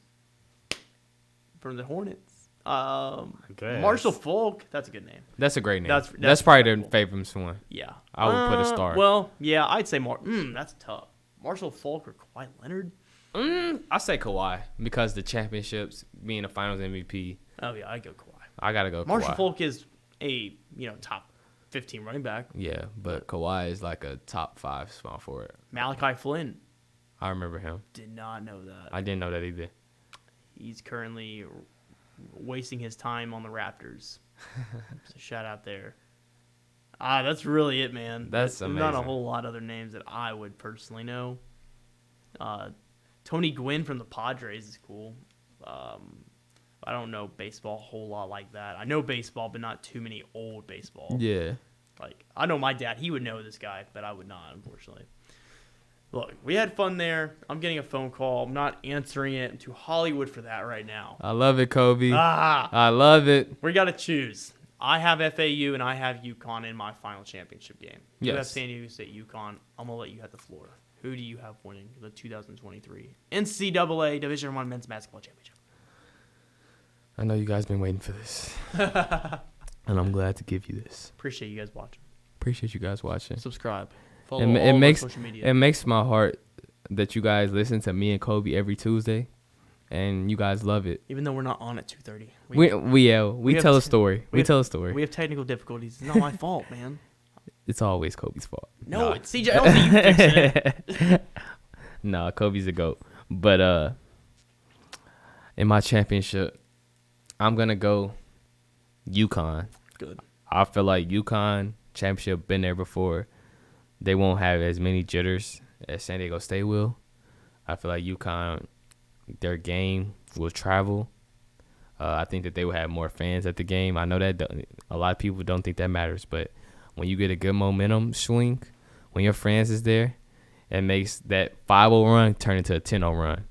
[SPEAKER 1] from the Hornets. Marshall Falk. That's a good name.
[SPEAKER 2] That's a great name. That's probably the favorite one.
[SPEAKER 1] Yeah.
[SPEAKER 2] I would put a star.
[SPEAKER 1] Well, yeah, I'd say that's tough. Marshall Falk or Kawhi Leonard?
[SPEAKER 2] I say Kawhi because the championships, being a Finals MVP.
[SPEAKER 1] Oh yeah, I go Kawhi.
[SPEAKER 2] I gotta go.
[SPEAKER 1] Marshall
[SPEAKER 2] Kawhi.
[SPEAKER 1] Falk is a top 15 running back.
[SPEAKER 2] Yeah, but Kawhi is like a top 5 small forward.
[SPEAKER 1] Malachi Flynn.
[SPEAKER 2] I remember him.
[SPEAKER 1] Did not know that.
[SPEAKER 2] I didn't know that either.
[SPEAKER 1] He's currently wasting his time on the Raptors. So shout out there. That's really it, man.
[SPEAKER 2] That's amazing.
[SPEAKER 1] Not a whole lot of other names that I would personally know. Tony Gwynn from the Padres is cool. I don't know baseball a whole lot like that. I know baseball, but not too many old baseball.
[SPEAKER 2] Yeah.
[SPEAKER 1] Like, I know my dad, he would know this guy, but I would not, unfortunately. Look, we had fun there. I'm getting a phone call. I'm not answering it. I'm to Hollywood for that right now.
[SPEAKER 2] I love it, Coby. I love it.
[SPEAKER 1] We got to choose. I have FAU and I have UConn in my final championship game. You have
[SPEAKER 2] Yes.
[SPEAKER 1] San Diego State, UConn. I'm going to let you have the floor. Who do you have winning the 2023 NCAA Division I Men's Basketball Championship?
[SPEAKER 2] I know you guys been waiting for this, and I'm glad to give you this.
[SPEAKER 1] Appreciate you guys watching.
[SPEAKER 2] Appreciate you guys watching.
[SPEAKER 1] Subscribe. Follow
[SPEAKER 2] It
[SPEAKER 1] all
[SPEAKER 2] makes
[SPEAKER 1] of our social media.
[SPEAKER 2] it makes my heart that you guys listen to me and Coby every Tuesday, and you guys love it.
[SPEAKER 1] Even though we're not on at 2:30.
[SPEAKER 2] We tell a story. We tell a story.
[SPEAKER 1] We have technical difficulties. It's not my fault, man.
[SPEAKER 2] It's always Coby's fault.
[SPEAKER 1] No, it's CJ. I don't think you fixing it.
[SPEAKER 2] Nah, Kobe's a GOAT. But in my championship, I'm gonna go UConn.
[SPEAKER 1] Good.
[SPEAKER 2] I feel like UConn championship been there before. They won't have as many jitters as San Diego State will. I feel like UConn, their game will travel. I think that they will have more fans at the game. I know that a lot of people don't think that matters, but when you get a good momentum swing, when your fans is there, it makes that 5-0 run turn into a 10-0 run.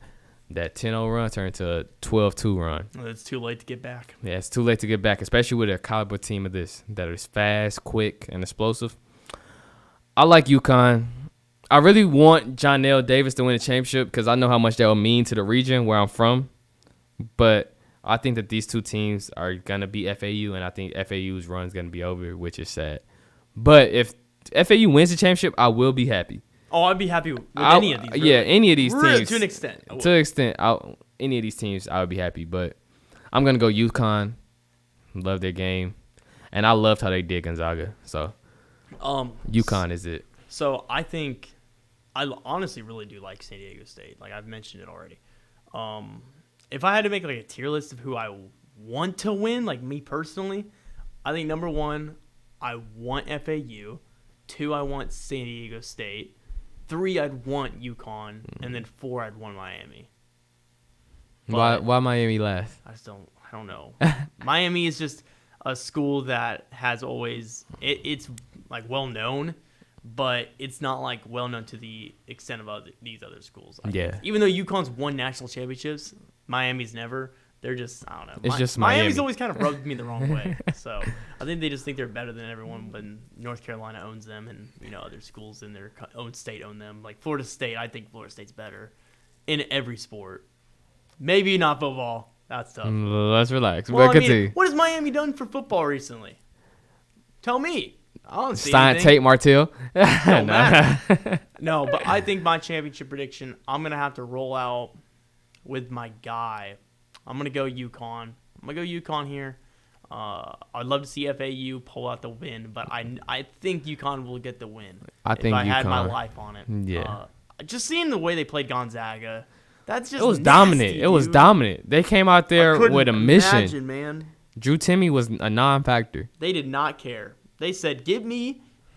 [SPEAKER 2] That 10-0 run turn into a 12-2 run.
[SPEAKER 1] Well, it's too late to get back.
[SPEAKER 2] Yeah, it's too late to get back, especially with a caliber team of this that is fast, quick, and explosive. I like UConn. I really want Jonell Davis to win the championship because I know how much that will mean to the region where I'm from. But I think that these two teams are going to beat FAU, and I think FAU's run is going to be over, which is sad. But if FAU wins the championship, I will be happy.
[SPEAKER 1] Oh, I'd be happy with any of these. Really.
[SPEAKER 2] Yeah, any of these teams.
[SPEAKER 1] To an extent.
[SPEAKER 2] To an extent, any of these teams, I would be happy. But I'm going to go UConn. Love their game. And I loved how they did Gonzaga. So UConn is it.
[SPEAKER 1] So I think I honestly really do like San Diego State. Like I've mentioned it already. If I had to make like a tier list of who I want to win, like me personally, I think number 1, I want FAU. 2, I want San Diego State. 3, I'd want UConn, and then 4, I'd want Miami.
[SPEAKER 2] Why Miami last?
[SPEAKER 1] I don't know. Miami is just a school that has always it's like well known, but it's not like well known to the extent of these other schools. I guess. Even though UConn's won national championships, Miami's never. They're just, I don't know.
[SPEAKER 2] It's just
[SPEAKER 1] Miami's
[SPEAKER 2] Miami.
[SPEAKER 1] always kind of rubbed me the wrong way. So I think they just think they're better than everyone, but North Carolina owns them, and other schools in their own state own them. Like Florida State, I think Florida State's better in every sport. Maybe not football. That's tough.
[SPEAKER 2] Let's relax.
[SPEAKER 1] Well,
[SPEAKER 2] What
[SPEAKER 1] has Miami done for football recently? Tell me. I don't see
[SPEAKER 2] Sign
[SPEAKER 1] anything.
[SPEAKER 2] Tate Martell.
[SPEAKER 1] No, but I think my championship prediction, I'm going to have to roll out with my guy. I'm going to go UConn. Here. I'd love to see FAU pull out the win, but I think UConn will get the win. If I had my life on it.
[SPEAKER 2] Yeah.
[SPEAKER 1] Just seeing the way they played Gonzaga, that's just
[SPEAKER 2] It was
[SPEAKER 1] nasty,
[SPEAKER 2] dominant.
[SPEAKER 1] dude.
[SPEAKER 2] It was dominant. They came out there with a mission.
[SPEAKER 1] Imagine, man.
[SPEAKER 2] Drew Timme was a non-factor.
[SPEAKER 1] They did not care. They said,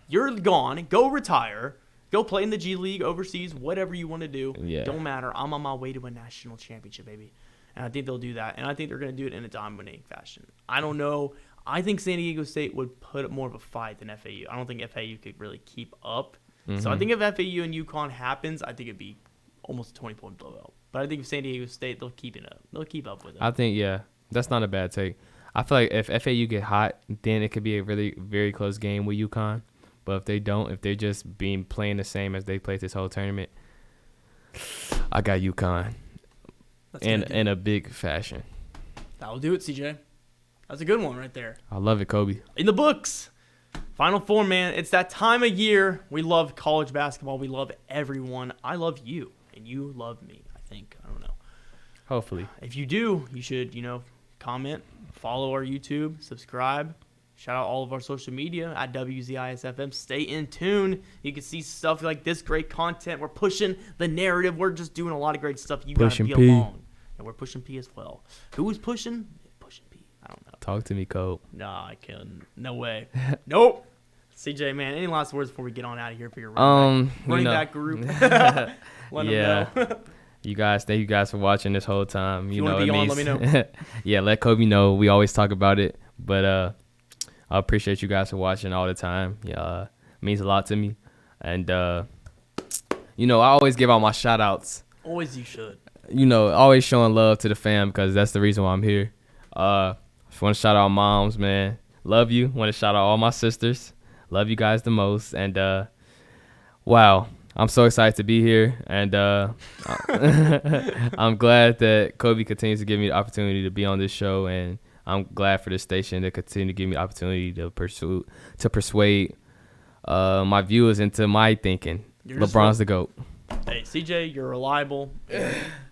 [SPEAKER 1] you're gone, go retire, go play in the G League, overseas, whatever you want to do.
[SPEAKER 2] Yeah.
[SPEAKER 1] Don't matter. I'm on my way to a national championship, baby. And I think they'll do that. And I think they're going to do it in a dominating fashion. I don't know. I think San Diego State would put up more of a fight than FAU. I don't think FAU could really keep up.
[SPEAKER 2] Mm-hmm.
[SPEAKER 1] So I think if FAU and UConn happens, I think it'd be almost a 20-point blowout. But I think if San Diego State, they'll keep it up. They'll keep up with it.
[SPEAKER 2] I think, that's not a bad take. I feel like if FAU get hot, then it could be a really very close game with UConn. But if they don't, if they're just playing the same as they played this whole tournament, I got UConn in a big fashion.
[SPEAKER 1] That'll do it, CJ. That's a good one right there.
[SPEAKER 2] I love it, Coby.
[SPEAKER 1] In the books. Final Four, man. It's that time of year. We love college basketball. We love everyone. I love you, and you love me, I think. I don't know.
[SPEAKER 2] Hopefully.
[SPEAKER 1] If you do, you should, comment, follow our YouTube, subscribe. Shout out all of our social media at WZIS-FM. Stay in tune. You can see stuff like this great content. We're pushing the narrative. We're just doing a lot of great stuff. You got to be along. And we're pushing P as well. Who is pushing? Pushing P. I don't know.
[SPEAKER 2] Talk to me, Cope.
[SPEAKER 1] Nah, I can't. No way. Nope. CJ, man, any last words before we get on out of here for your running back group? Let them know.
[SPEAKER 2] You guys, thank you guys for watching this whole time.
[SPEAKER 1] If you want to be on, let me know.
[SPEAKER 2] Yeah, let Coby know. We always talk about it. But I appreciate you guys for watching all the time. Yeah, it means a lot to me. And, I always give out my shout-outs.
[SPEAKER 1] Always you should.
[SPEAKER 2] Always showing love to the fam because that's the reason why I'm here. Just want to shout out moms, man. Love you. Want to shout out all my sisters. Love you guys the most. And, wow, I'm so excited to be here, and I'm glad that Coby continues to give me the opportunity to be on this show, and I'm glad for this station to continue to give me the opportunity to persuade my viewers into my thinking. LeBron's the GOAT.
[SPEAKER 1] Hey, CJ, you're reliable.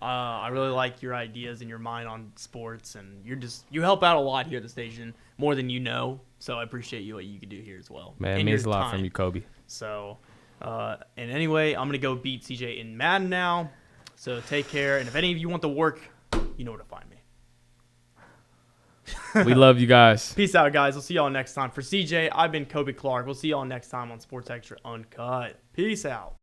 [SPEAKER 1] I really like your ideas and your mind on sports, and you help out a lot here at the station, more than you know. So I appreciate what you can do here as well.
[SPEAKER 2] Man, it means a lot from you, Coby.
[SPEAKER 1] So, and anyway, I'm gonna go beat CJ in Madden now. So take care, and if any of you want to work, you know where to find me.
[SPEAKER 2] We love you guys.
[SPEAKER 1] Peace out, guys. We'll see y'all next time. For CJ, I've been Coby Clark. We'll see y'all next time on Sports Extra Uncut. Peace out.